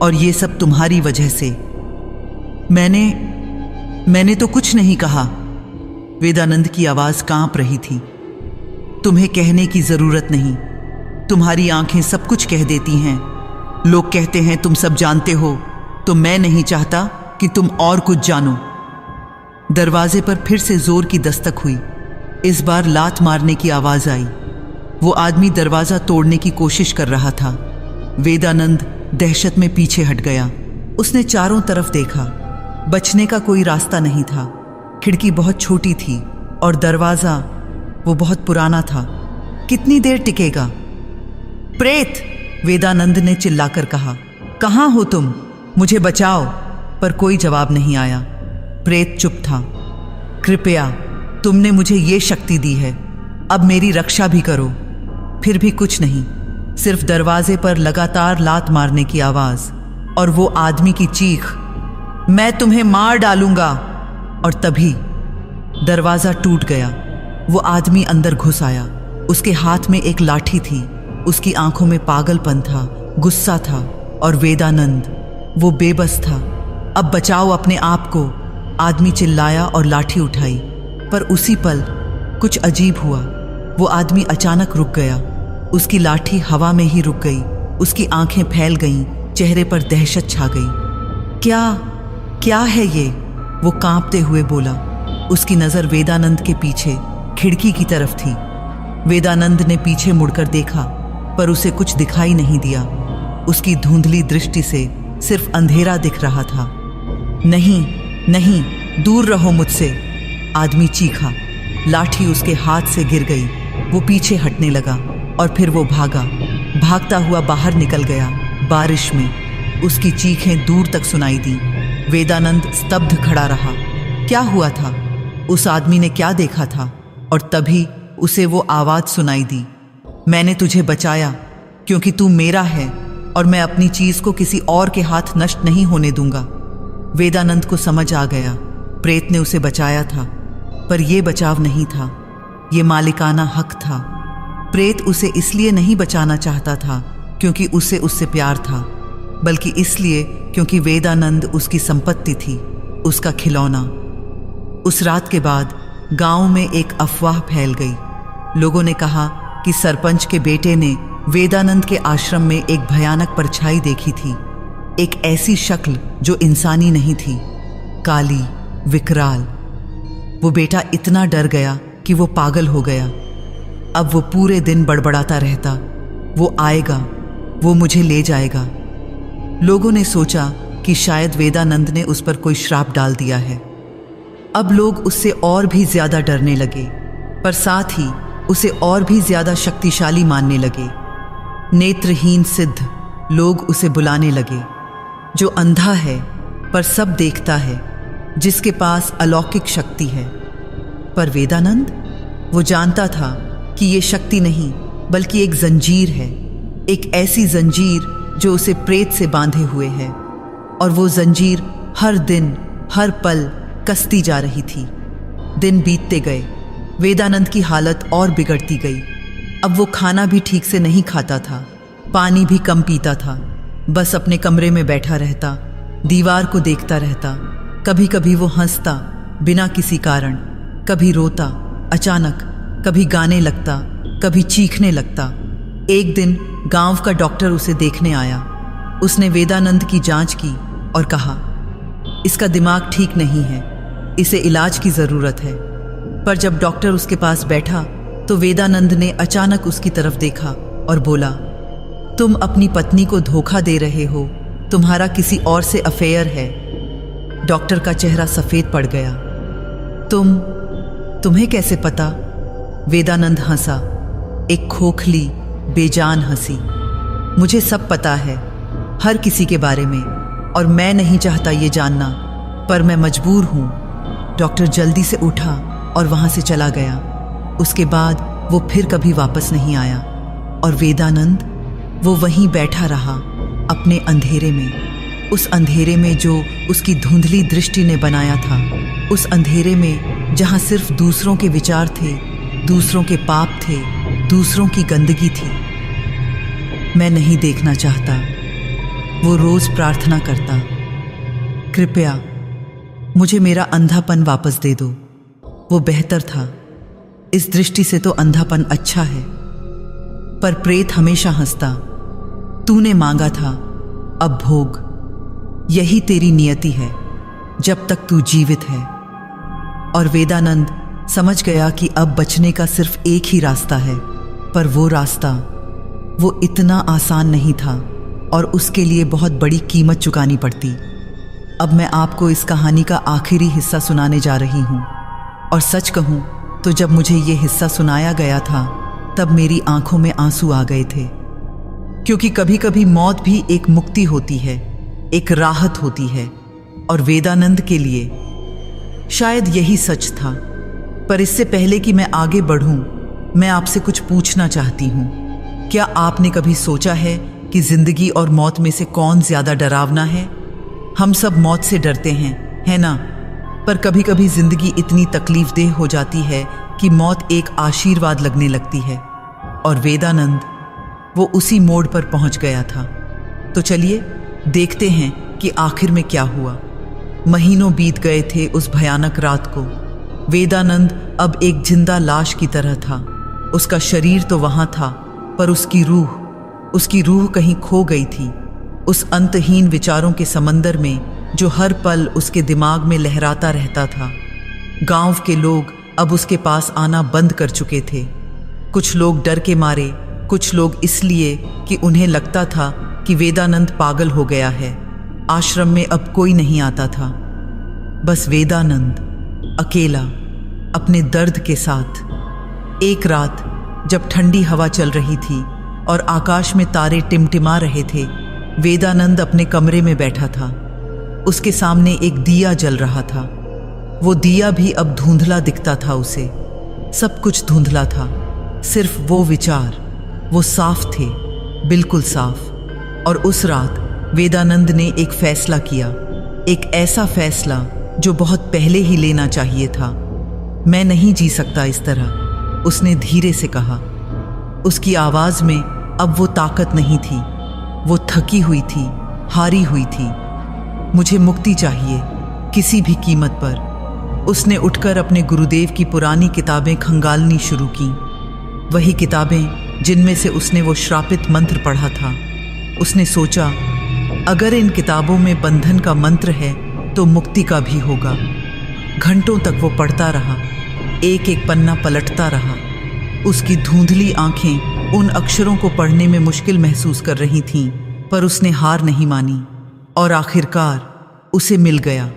और ये सब तुम्हारी वजह से। मैंने तो कुछ नहीं कहा। वेदानंद की आवाज कांप रही थी। तुम्हें कहने की जरूरत नहीं, तुम्हारी आंखें सब कुछ कह देती हैं। लोग कहते हैं तुम सब जानते हो, तो मैं नहीं चाहता कि तुम और कुछ जानो। दरवाजे पर फिर से जोर की दस्तक हुई। इस बार लात मारने की आवाज आई। वो आदमी दरवाजा तोड़ने की कोशिश कर रहा था। वेदानंद दहशत में पीछे हट गया। उसने चारों तरफ देखा, बचने का कोई रास्ता नहीं था। खिड़की बहुत छोटी थी और दरवाजा वो बहुत पुराना था। कितनी देर टिकेगा? प्रेत, वेदानंद ने चिल्लाकर कहा, कहाँ हो तुम? मुझे बचाओ। पर कोई जवाब नहीं आया। प्रेत चुप था। कृपया, तुमने मुझे ये शक्ति दी है, अब मेरी रक्षा भी करो। फिर भी कुछ नहीं, सिर्फ दरवाजे पर लगातार लात मारने की आवाज और वो आदमी की चीख, मैं तुम्हें मार डालूंगा। और तभी दरवाजा टूट गया। वो आदमी अंदर घुस आया। उसके हाथ में एक लाठी थी। उसकी आंखों में पागलपन था, गुस्सा था, और वेदानंद, वो बेबस था। अब बचाओ अपने आप को, आदमी चिल्लाया और लाठी उठाई। पर उसी पल कुछ अजीब हुआ। वो आदमी अचानक रुक गया। उसकी लाठी हवा में ही रुक गई। उसकी आंखें फैल गईं, चेहरे पर दहशत छा गई। क्या है ये? वो कांपते हुए बोला। उसकी नजर वेदानंद के पीछे खिड़की की तरफ थी। वेदानंद ने पीछे मुड़कर देखा, पर उसे कुछ दिखाई नहीं दिया। उसकी धुंधली दृष्टि से सिर्फ अंधेरा दिख रहा था। नहीं, दूर रहो मुझसे, आदमी चीखा। लाठी उसके हाथ से गिर गई। वो पीछे हटने लगा और फिर वो भागता हुआ बाहर निकल गया। बारिश में उसकी चीखें दूर तक सुनाई दी। वेदानंद स्तब्ध खड़ा रहा। क्या हुआ था? उस आदमी ने क्या देखा था? और तभी उसे वो आवाज सुनाई दी, मैंने तुझे बचाया क्योंकि तू मेरा है और मैं अपनी चीज को किसी और के हाथ नष्ट नहीं होने दूंगा। वेदानंद को समझ आ गया, प्रेत ने उसे बचाया था, पर यह बचाव नहीं था, ये मालिकाना हक था। प्रेत उसे इसलिए नहीं बचाना चाहता था क्योंकि उसे उससे प्यार था, बल्कि इसलिए क्योंकि वेदानंद उसकी संपत्ति थी, उसका खिलौना। उस रात के बाद गांव में एक अफवाह फैल गई। लोगों ने कहा कि सरपंच के बेटे ने वेदानंद के आश्रम में एक भयानक परछाई देखी थी, एक ऐसी शक्ल जो इंसानी नहीं थी, काली, विकराल। वो बेटा इतना डर गया कि वो पागल हो गया। अब वो पूरे दिन बड़बड़ाता रहता, वो आएगा, वो मुझे ले जाएगा। लोगों ने सोचा कि शायद वेदानंद ने उस पर कोई श्राप डाल दिया है। अब लोग उससे और भी ज्यादा डरने लगे, पर साथ ही उसे और भी ज्यादा शक्तिशाली मानने लगे। नेत्रहीन सिद्ध लोग उसे बुलाने लगे, जो अंधा है पर सब देखता है, जिसके पास अलौकिक शक्ति है। पर वेदानंद, वो जानता था कि ये शक्ति नहीं बल्कि एक जंजीर है, एक ऐसी जंजीर जो उसे प्रेत से बांधे हुए है, और वो जंजीर हर दिन हर पल कसती जा रही थी। दिन बीतते गए, वेदानंद की हालत और बिगड़ती गई। अब वो खाना भी ठीक से नहीं खाता था, पानी भी कम पीता था, बस अपने कमरे में बैठा रहता, दीवार को देखता रहता। कभी कभी वो हंसता बिना किसी कारण, कभी रोता अचानक, कभी गाने लगता, कभी चीखने लगता। एक दिन गांव का डॉक्टर उसे देखने आया। उसने वेदानंद की जांच की और कहा, इसका दिमाग ठीक नहीं है, इसे इलाज की ज़रूरत है। पर जब डॉक्टर उसके पास बैठा तो वेदानंद ने अचानक उसकी तरफ देखा और बोला, तुम अपनी पत्नी को धोखा दे रहे हो, तुम्हारा किसी और से अफेयर है। डॉक्टर का चेहरा सफ़ेद पड़ गया। तुम्हें कैसे पता? वेदानंद हंसा, एक खोखली बेजान हंसी। मुझे सब पता है, हर किसी के बारे में, और मैं नहीं चाहता ये जानना, पर मैं मजबूर हूँ। डॉक्टर जल्दी से उठा और वहाँ से चला गया। उसके बाद वो फिर कभी वापस नहीं आया, और वेदानंद वो वहीं बैठा रहा अपने अंधेरे में, उस अंधेरे में जो उसकी धुंधली दृष्टि ने बनाया था, उस अंधेरे में जहाँ सिर्फ दूसरों के विचार थे, दूसरों के पाप थे, दूसरों की गंदगी थी। मैं नहीं देखना चाहता, वो रोज प्रार्थना करता, कृपया मुझे मेरा अंधापन वापस दे दो। वो बेहतर था, इस दृष्टि से तो अंधापन अच्छा है। पर प्रेत हमेशा हंसता, तूने मांगा था, अब भोग। यही तेरी नियति है जब तक तू जीवित है। और वेदानंद समझ गया कि अब बचने का सिर्फ एक ही रास्ता है, पर वो रास्ता वो इतना आसान नहीं था और उसके लिए बहुत बड़ी कीमत चुकानी पड़ती। अब मैं आपको इस कहानी का आखिरी हिस्सा सुनाने जा रही हूँ, और सच कहूँ तो जब मुझे ये हिस्सा सुनाया गया था तब मेरी आंखों में आंसू आ गए थे, क्योंकि कभी कभी मौत भी एक मुक्ति होती है, एक राहत होती है, और वेदानंद के लिए शायद यही सच था। पर इससे पहले कि मैं आगे बढ़ूं, मैं आपसे कुछ पूछना चाहती हूँ। क्या आपने कभी सोचा है कि जिंदगी और मौत में से कौन ज्यादा डरावना है? हम सब मौत से डरते हैं, है ना? पर कभी कभी जिंदगी इतनी तकलीफदेह हो जाती है कि मौत एक आशीर्वाद लगने लगती है, और वेदानंद वो उसी मोड़ पर पहुंच गया था। तो चलिए देखते हैं कि आखिर में क्या हुआ। महीनों बीत गए थे उस भयानक रात को। वेदानंद अब एक जिंदा लाश की तरह था। उसका शरीर तो वहां था, पर उसकी रूह कहीं खो गई थी, उस अंतहीन विचारों के समंदर में जो हर पल उसके दिमाग में लहराता रहता था। गांव के लोग अब उसके पास आना बंद कर चुके थे। कुछ लोग डर के मारे, कुछ लोग इसलिए कि उन्हें लगता था कि वेदानंद पागल हो गया है। आश्रम में अब कोई नहीं आता था, बस वेदानंद अकेला अपने दर्द के साथ। एक रात जब ठंडी हवा चल रही थी और आकाश में तारे टिमटिमा रहे थे, वेदानंद अपने कमरे में बैठा था। उसके सामने एक दिया जल रहा था। वो दिया भी अब धुंधला दिखता था उसे। सब कुछ धुंधला था, सिर्फ वो विचार, वो साफ थे, बिल्कुल साफ। और उस रात वेदानंद ने एक फैसला किया, एक ऐसा फैसला जो बहुत पहले ही लेना चाहिए था। मैं नहीं जी सकता इस तरह, उसने धीरे से कहा। उसकी आवाज में अब वो ताकत नहीं थी, वो थकी हुई थी, हारी हुई थी। मुझे मुक्ति चाहिए, किसी भी कीमत पर। उसने उठकर अपने गुरुदेव की पुरानी किताबें खंगालनी शुरू की, वही किताबें जिनमें से उसने वो श्रापित मंत्र पढ़ा था। उसने सोचा, अगर इन किताबों में बंधन का मंत्र है तो मुक्ति का भी होगा। घंटों तक वो पढ़ता रहा, एक एक पन्ना पलटता रहा। उसकी धुंधली आंखें उन अक्षरों को पढ़ने में मुश्किल महसूस कर रही थीं, पर उसने हार नहीं मानी, और आखिरकार उसे मिल गया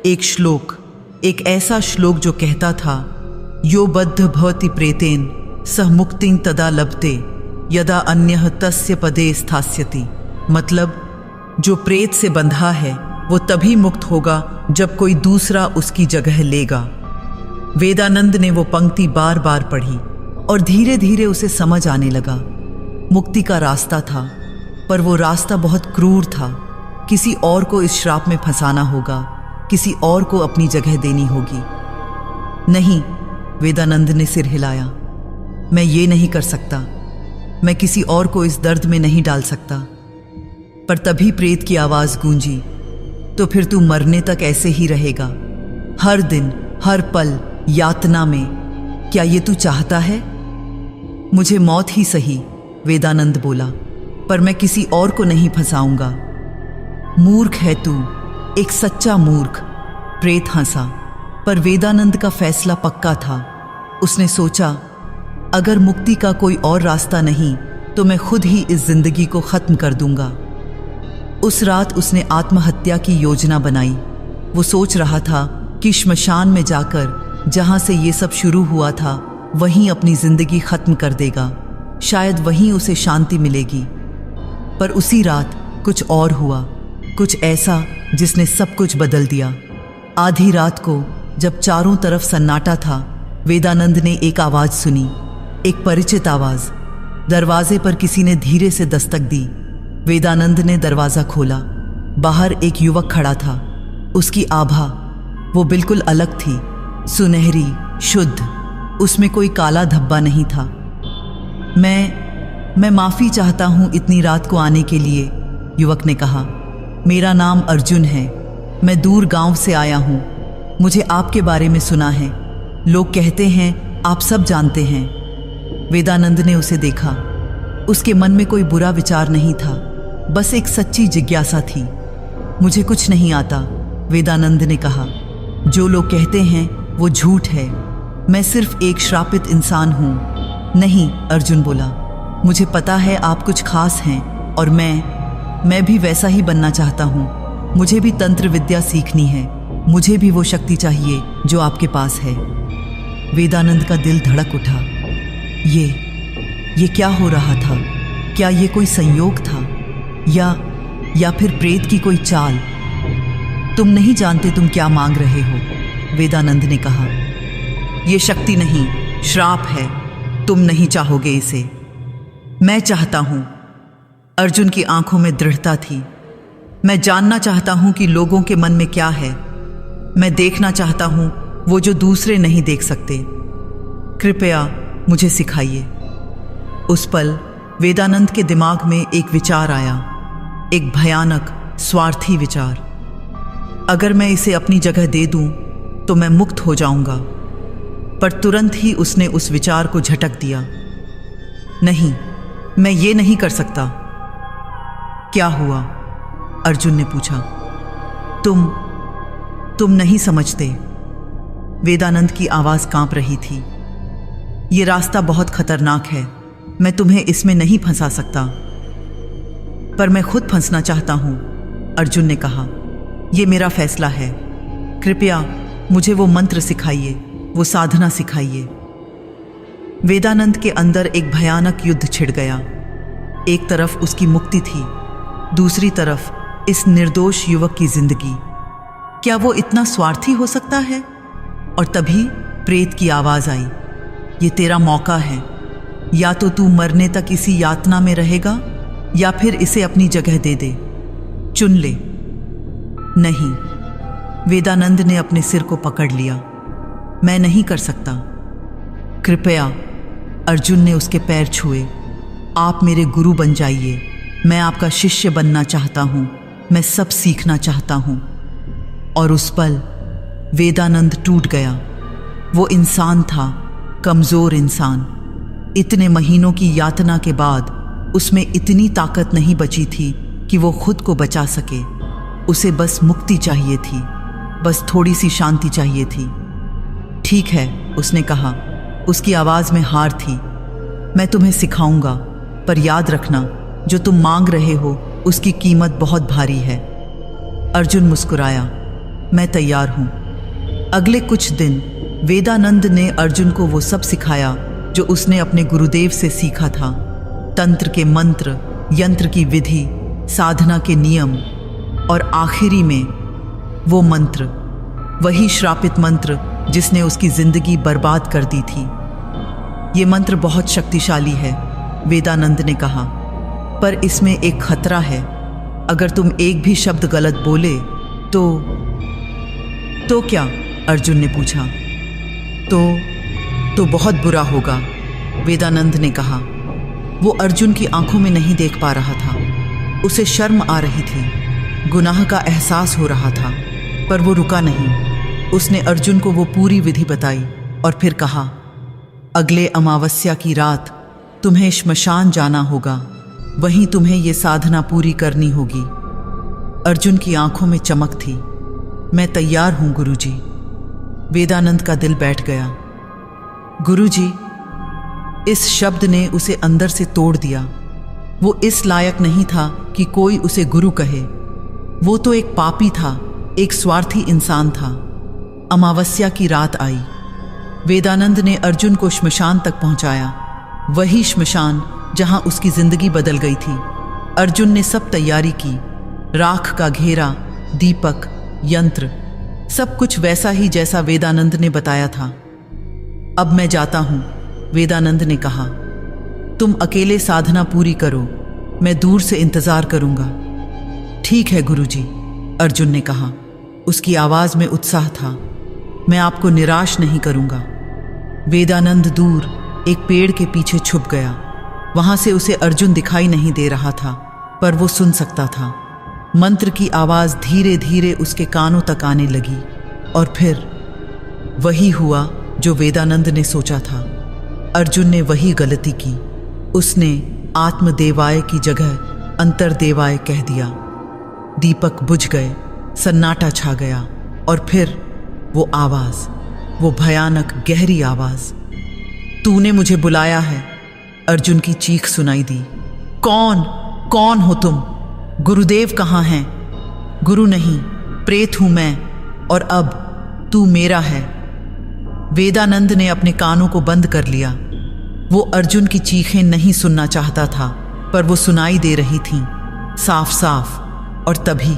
एक श्लोक, एक ऐसा श्लोक जो कहता था, यो बद्ध भवति प्रेतेन सह मुक्तिं तदा लभते यदा अन्यः तस्य पदे स्थास्यति। मतलब जो प्रेत से बंधा है वो तभी मुक्त होगा जब कोई दूसरा उसकी जगह लेगा। वेदानंद ने वो पंक्ति बार बार पढ़ी और धीरे धीरे उसे समझ आने लगा। मुक्ति का रास्ता था, पर वो रास्ता बहुत क्रूर था। किसी और को इस श्राप में फंसाना होगा, किसी और को अपनी जगह देनी होगी। नहीं, वेदानंद ने सिर हिलाया। मैं ये नहीं कर सकता। मैं किसी और को इस दर्द में नहीं डाल सकता। पर तभी प्रेत की आवाज गूंजी, तो फिर तू मरने तक ऐसे ही रहेगा, हर दिन हर पल यातना में। क्या ये तू चाहता है? मुझे मौत ही सही, वेदानंद बोला, पर मैं किसी और को नहीं फंसाऊंगा। मूर्ख है तू, एक सच्चा मूर्ख। प्रेत हंसा, पर वेदानंद का फैसला पक्का था। उसने सोचा, अगर मुक्ति का कोई और रास्ता नहीं तो मैं खुद ही इस जिंदगी को खत्म कर दूंगा। उस रात उसने आत्महत्या की योजना बनाई। वो सोच रहा था कि श्मशान में जाकर जहां से ये सब शुरू हुआ था वहीं अपनी जिंदगी खत्म कर देगा। शायद वहीं उसे शांति मिलेगी। पर उसी रात कुछ और हुआ, कुछ ऐसा जिसने सब कुछ बदल दिया। आधी रात को जब चारों तरफ सन्नाटा था, वेदानंद ने एक आवाज सुनी, एक परिचित आवाज। दरवाजे पर किसी ने धीरे से दस्तक दी। वेदानंद ने दरवाजा खोला। बाहर एक युवक खड़ा था। उसकी आभा वो बिल्कुल अलग थी, सुनहरी, शुद्ध। उसमें कोई काला धब्बा नहीं था। मैं माफी चाहता हूं इतनी रात को आने के लिए, युवक ने कहा। मेरा नाम अर्जुन है। मैं दूर गांव से आया हूं। मुझे आपके बारे में सुना है। लोग कहते हैं आप सब जानते हैं। वेदानंद ने उसे देखा। उसके मन में कोई बुरा विचार नहीं था, बस एक सच्ची जिज्ञासा थी। मुझे कुछ नहीं आता, वेदानंद ने कहा। जो लोग कहते हैं वो झूठ है। मैं सिर्फ एक श्रापित इंसान हूं। नहीं, अर्जुन बोला, मुझे पता है आप कुछ खास हैं और मैं भी वैसा ही बनना चाहता हूं। मुझे भी तंत्र विद्या सीखनी है। मुझे भी वो शक्ति चाहिए जो आपके पास है। वेदानंद का दिल धड़क उठा। ये क्या हो रहा था? क्या ये कोई संयोग था या फिर प्रेत की कोई चाल? तुम नहीं जानते तुम क्या मांग रहे हो, वेदानंद ने कहा। ये शक्ति नहीं, श्राप है। तुम नहीं चाहोगे इसे। मैं चाहता हूं। अर्जुन की आंखों में दृढ़ता थी। मैं जानना चाहता हूं कि लोगों के मन में क्या है। मैं देखना चाहता हूं वो जो दूसरे नहीं देख सकते। कृपया मुझे सिखाइए। उस पल वेदानंद के दिमाग में एक विचार आया, एक भयानक, स्वार्थी विचार। अगर मैं इसे अपनी जगह दे दूं तो मैं मुक्त हो जाऊंगा। पर तुरंत ही उसने उस विचार को झटक दिया। नहीं, मैं ये नहीं कर सकता। क्या हुआ? अर्जुन ने पूछा। तुम नहीं समझते। वेदानंद की आवाज कांप रही थी। ये रास्ता बहुत खतरनाक है। मैं तुम्हें इसमें नहीं फंसा सकता। पर मैं खुद फंसना चाहता हूं, अर्जुन ने कहा। यह मेरा फैसला है। कृपया मुझे वो मंत्र सिखाइए, वो साधना सिखाइए। वेदानंद के अंदर एक भयानक युद्ध छिड़ गया। एक तरफ उसकी मुक्ति थी, दूसरी तरफ इस निर्दोष युवक की जिंदगी। क्या वो इतना स्वार्थी हो सकता है? और तभी प्रेत की आवाज आई, ये तेरा मौका है। या तो तू मरने तक इसी यातना में रहेगा या फिर इसे अपनी जगह दे दे। चुन ले। नहीं, वेदानंद ने अपने सिर को पकड़ लिया। मैं नहीं कर सकता। कृपया, अर्जुन ने उसके पैर छुए। आप मेरे गुरु बन जाइए। मैं आपका शिष्य बनना चाहता हूं। मैं सब सीखना चाहता हूं। और उस पल वेदानंद टूट गया। वो इंसान था, कमजोर इंसान। इतने महीनों की यातना के बाद उसमें इतनी ताकत नहीं बची थी कि वो खुद को बचा सके। उसे बस मुक्ति चाहिए थी, बस थोड़ी सी शांति चाहिए थी। ठीक है, उसने कहा। उसकी आवाज में हार थी। मैं तुम्हें सिखाऊंगा, पर याद रखना, जो तुम मांग रहे हो उसकी कीमत बहुत भारी है। अर्जुन मुस्कुराया। मैं तैयार हूं। अगले कुछ दिन वेदानंद ने अर्जुन को वो सब सिखाया जो उसने अपने गुरुदेव से सीखा था। तंत्र के मंत्र, यंत्र की विधि, साधना के नियम और आखिरी में वो मंत्र, वही श्रापित मंत्र जिसने उसकी जिंदगी बर्बाद कर दी थी। ये मंत्र बहुत शक्तिशाली है, वेदानंद ने कहा, पर इसमें एक खतरा है। अगर तुम एक भी शब्द गलत बोले तो क्या? अर्जुन ने पूछा। तो बहुत बुरा होगा, वेदानंद ने कहा। वो अर्जुन की आंखों में नहीं देख पा रहा था। उसे शर्म आ रही थी, गुनाह का एहसास हो रहा था, पर वो रुका नहीं। उसने अर्जुन को वो पूरी विधि बताई और फिर कहा, अगले अमावस्या की रात तुम्हें श्मशान जाना होगा, वहीं तुम्हें ये साधना पूरी करनी होगी। अर्जुन की आंखों में चमक थी। मैं तैयार हूं गुरुजी। वेदानंद का दिल बैठ गया। गुरुजी, इस शब्द ने उसे अंदर से तोड़ दिया। वो इस लायक नहीं था कि कोई उसे गुरु कहे। वो तो एक पापी था, एक स्वार्थी इंसान था। अमावस्या की रात आई। वेदानंद ने अर्जुन को श्मशान तक पहुंचाया, वही श्मशान जहां उसकी जिंदगी बदल गई थी। अर्जुन ने सब तैयारी की, राख का घेरा, दीपक, यंत्र, सब कुछ वैसा ही जैसा वेदानंद ने बताया था। अब मैं जाता हूं, वेदानंद ने कहा। तुम अकेले साधना पूरी करो, मैं दूर से इंतजार करूंगा। ठीक है गुरुजी, अर्जुन ने कहा। उसकी आवाज में उत्साह था। मैं आपको निराश नहीं करूंगा। वेदानंद दूर एक पेड़ के पीछे छुप गया। वहां से उसे अर्जुन दिखाई नहीं दे रहा था, पर वो सुन सकता था। मंत्र की आवाज धीरे धीरे उसके कानों तक आने लगी और फिर वही हुआ जो वेदानंद ने सोचा था। अर्जुन ने वही गलती की। उसने आत्मदेवाय की जगह अंतर्देवाय कह दिया। दीपक बुझ गए, सन्नाटा छा गया और फिर वो आवाज, वो भयानक गहरी आवाज, तूने मुझे बुलाया है। अर्जुन की चीख सुनाई दी। कौन हो तुम? गुरुदेव कहाँ हैं? गुरु नहीं, प्रेत हूं मैं, और अब तू मेरा है। वेदानंद ने अपने कानों को बंद कर लिया। वो अर्जुन की चीखें नहीं सुनना चाहता था, पर वो सुनाई दे रही थीं, साफ साफ। और तभी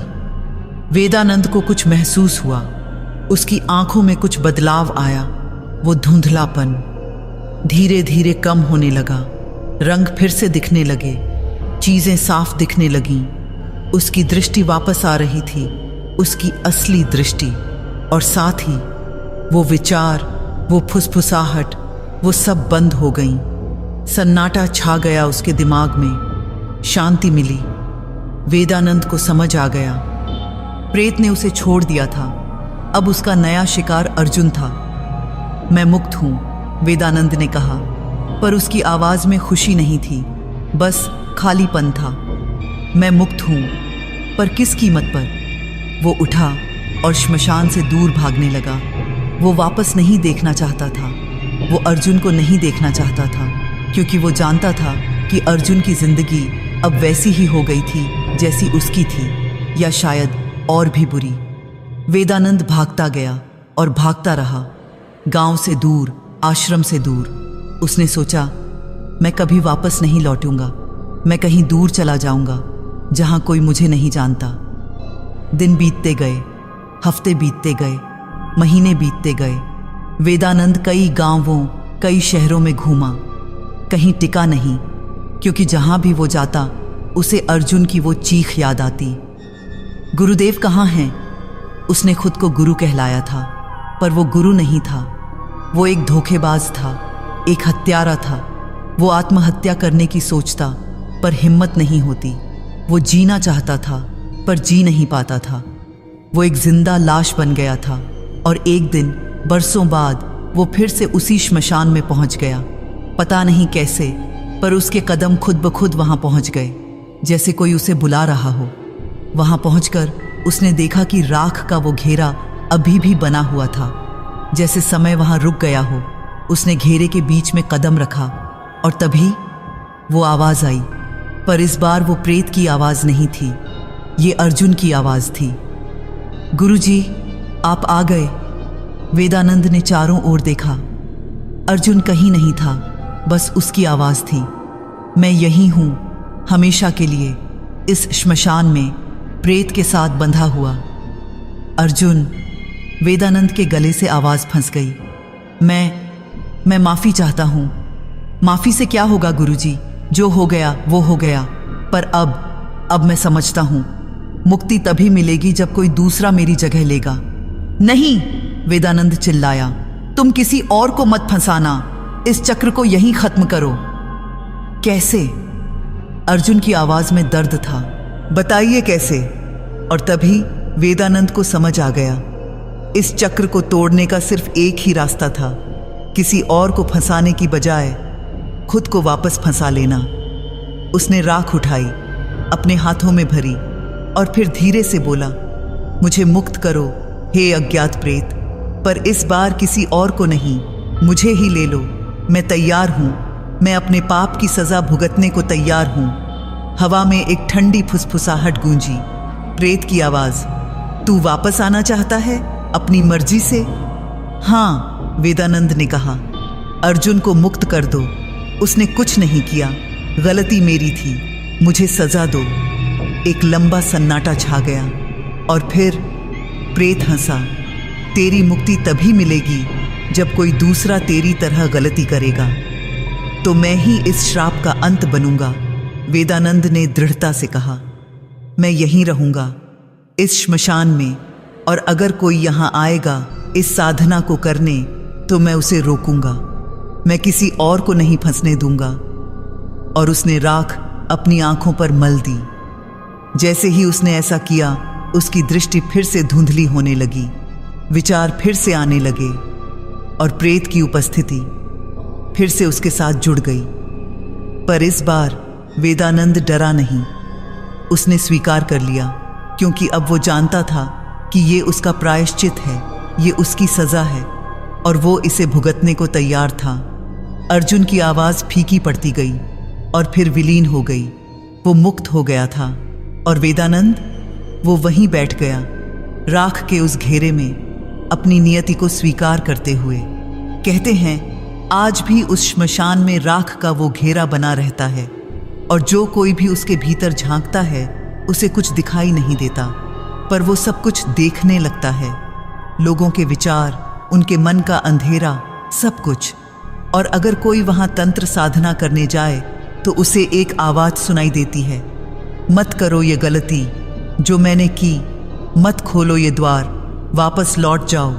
वेदानंद को कुछ महसूस हुआ। उसकी आंखों में कुछ बदलाव आया। वो धुंधलापन धीरे धीरे कम होने लगा। रंग फिर से दिखने लगे, चीजें साफ दिखने लगीं। उसकी दृष्टि वापस आ रही थी, उसकी असली दृष्टि। और साथ ही वो विचार, वो फुसफुसाहट, वो सब बंद हो गईं। सन्नाटा छा गया उसके दिमाग में। शांति मिली। वेदानंद को समझ आ गया, प्रेत ने उसे छोड़ दिया था। अब उसका नया शिकार अर्जुन था। मैं मुक्त हूं, वेदानंद ने कहा, पर उसकी आवाज में खुशी नहीं थी, बस खालीपन था। मैं मुक्त हूं, पर किस कीमत पर? वो उठा और श्मशान से दूर भागने लगा। वो वापस नहीं देखना चाहता था। वो अर्जुन को नहीं देखना चाहता था, क्योंकि वो जानता था कि अर्जुन की जिंदगी अब वैसी ही हो गई थी जैसी उसकी थी, या शायद और भी बुरी। वेदानंद भागता गया और भागता रहा, गांव से दूर, आश्रम से दूर। उसने सोचा, मैं कभी वापस नहीं लौटूंगा। मैं कहीं दूर चला जाऊंगा जहां कोई मुझे नहीं जानता। दिन बीतते गए, हफ्ते बीतते गए, महीने बीतते गए। वेदानंद कई गांवों, कई शहरों में घूमा, कहीं टिका नहीं, क्योंकि जहां भी वो जाता उसे अर्जुन की वो चीख याद आती। गुरुदेव कहाँ हैं? उसने खुद को गुरु कहलाया था, पर वो गुरु नहीं था। वो एक धोखेबाज था, एक हत्यारा था। वो आत्महत्या करने की सोचता, पर हिम्मत नहीं होती। वो जीना चाहता था, पर जी नहीं पाता था। वो एक जिंदा लाश बन गया था, और एक दिन बरसों बाद वो फिर से उसी श्मशान में पहुंच गया। पता नहीं कैसे, पर उसके कदम खुद ब खुद वहां पहुंच गए, जैसे कोई उसे बुला रहा हो। वहां पहुंचकर उसने देखा कि राख का वो घेरा अभी भी बना हुआ था, जैसे समय वहां रुक गया हो। उसने घेरे के बीच में कदम रखा और तभी वो आवाज आई, पर इस बार वो प्रेत की आवाज नहीं थी, ये अर्जुन की आवाज थी। गुरुजी, आप आ गए। वेदानंद ने चारों ओर देखा। अर्जुन कहीं नहीं था, बस उसकी आवाज थी। मैं यही हूं हमेशा के लिए, इस श्मशान में प्रेत के साथ बंधा हुआ। अर्जुन, वेदानंद के गले से आवाज फंस गई। मैं माफी चाहता हूं। माफी से क्या होगा गुरुजी, जो हो गया वो हो गया। पर अब मैं समझता हूं, मुक्ति तभी मिलेगी जब कोई दूसरा मेरी जगह लेगा। नहीं, वेदानंद चिल्लाया, तुम किसी और को मत फंसाना, इस चक्र को यहीं खत्म करो। कैसे? अर्जुन की आवाज में दर्द था। बताइए कैसे? और तभी वेदानंद को समझ आ गया, इस चक्र को तोड़ने का सिर्फ एक ही रास्ता था, किसी और को फंसाने की बजाय खुद को वापस फंसा लेना। उसने राख उठाई, अपने हाथों में भरी और फिर धीरे से बोला, मुझे मुक्त करो हे अज्ञात प्रेत, पर इस बार किसी और को नहीं, मुझे ही ले लो। मैं तैयार हूं, मैं अपने पाप की सजा भुगतने को तैयार हूं। हवा में एक ठंडी फुसफुसाहट गूंजी। प्रेत की आवाज, तू वापस आना चाहता है अपनी मर्जी से? हां, वेदानंद ने कहा। अर्जुन को मुक्त कर दो, उसने कुछ नहीं किया, गलती मेरी थी, मुझे सजा दो। एक लंबा सन्नाटा छा गया और फिर प्रेत हंसा। तेरी मुक्ति तभी मिलेगी जब कोई दूसरा तेरी तरह गलती करेगा, तो मैं ही इस श्राप का अंत बनूंगा। वेदानंद ने दृढ़ता से कहा, मैं यहीं रहूंगा इस श्मशान में, और अगर कोई यहां आएगा इस साधना को करने तो मैं उसे रोकूंगा, मैं किसी और को नहीं फंसने दूंगा। और उसने राख अपनी आंखों पर मल दी। जैसे ही उसने ऐसा किया, उसकी दृष्टि फिर से धुंधली होने लगी, विचार फिर से आने लगे और प्रेत की उपस्थिति फिर से उसके साथ जुड़ गई। पर इस बार वेदानंद डरा नहीं, उसने स्वीकार कर लिया, क्योंकि अब वो जानता था कि ये उसका प्रायश्चित है, ये उसकी सजा है और वो इसे भुगतने को तैयार था। अर्जुन की आवाज फीकी पड़ती गई और फिर विलीन हो गई। वो मुक्त हो गया था और वेदानंद, वो वहीं बैठ गया, राख के उस घेरे में, अपनी नियति को स्वीकार करते हुए। कहते हैं आज भी उस श्मशान में राख का वो घेरा बना रहता है और जो कोई भी उसके भीतर झांकता है उसे कुछ दिखाई नहीं देता, पर वो सब कुछ देखने लगता है, लोगों के विचार, उनके मन का अंधेरा, सब कुछ। और अगर कोई वहां तंत्र साधना करने जाए तो उसे एक आवाज सुनाई देती है, मत करो ये गलती जो मैंने की, मत खोलो ये द्वार, वापस लौट जाओ।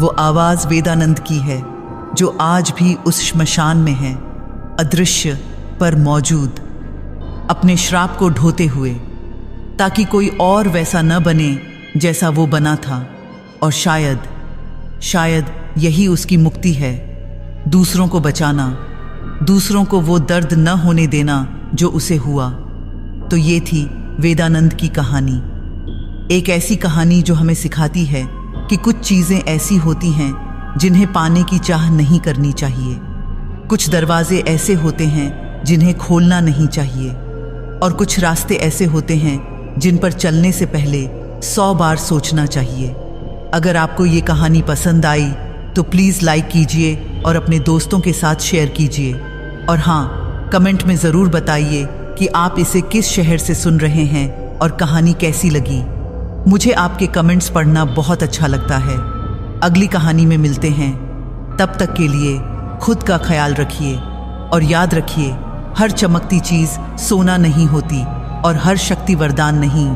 वो आवाज वेदानंद की है, जो आज भी उस श्मशान में है, अदृश्य पर मौजूद, अपने श्राप को ढोते हुए, ताकि कोई और वैसा न बने जैसा वो बना था। और शायद यही उसकी मुक्ति है, दूसरों को बचाना, दूसरों को वो दर्द न होने देना जो उसे हुआ। तो ये थी वेदानंद की कहानी, एक ऐसी कहानी जो हमें सिखाती है कि कुछ चीज़ें ऐसी होती हैं जिन्हें पाने की चाह नहीं करनी चाहिए, कुछ दरवाजे ऐसे होते हैं जिन्हें खोलना नहीं चाहिए, और कुछ रास्ते ऐसे होते हैं जिन पर चलने से पहले 100 बार सोचना चाहिए। अगर आपको ये कहानी पसंद आई तो प्लीज़ लाइक कीजिए और अपने दोस्तों के साथ शेयर कीजिए। और हाँ, कमेंट में ज़रूर बताइए कि आप इसे किस शहर से सुन रहे हैं और कहानी कैसी लगी। मुझे आपके कमेंट्स पढ़ना बहुत अच्छा लगता है। अगली कहानी में मिलते हैं, तब तक के लिए खुद का ख्याल रखिए और याद रखिए, हर चमकती चीज़ सोना नहीं होती और हर शक्ति वरदान नहीं।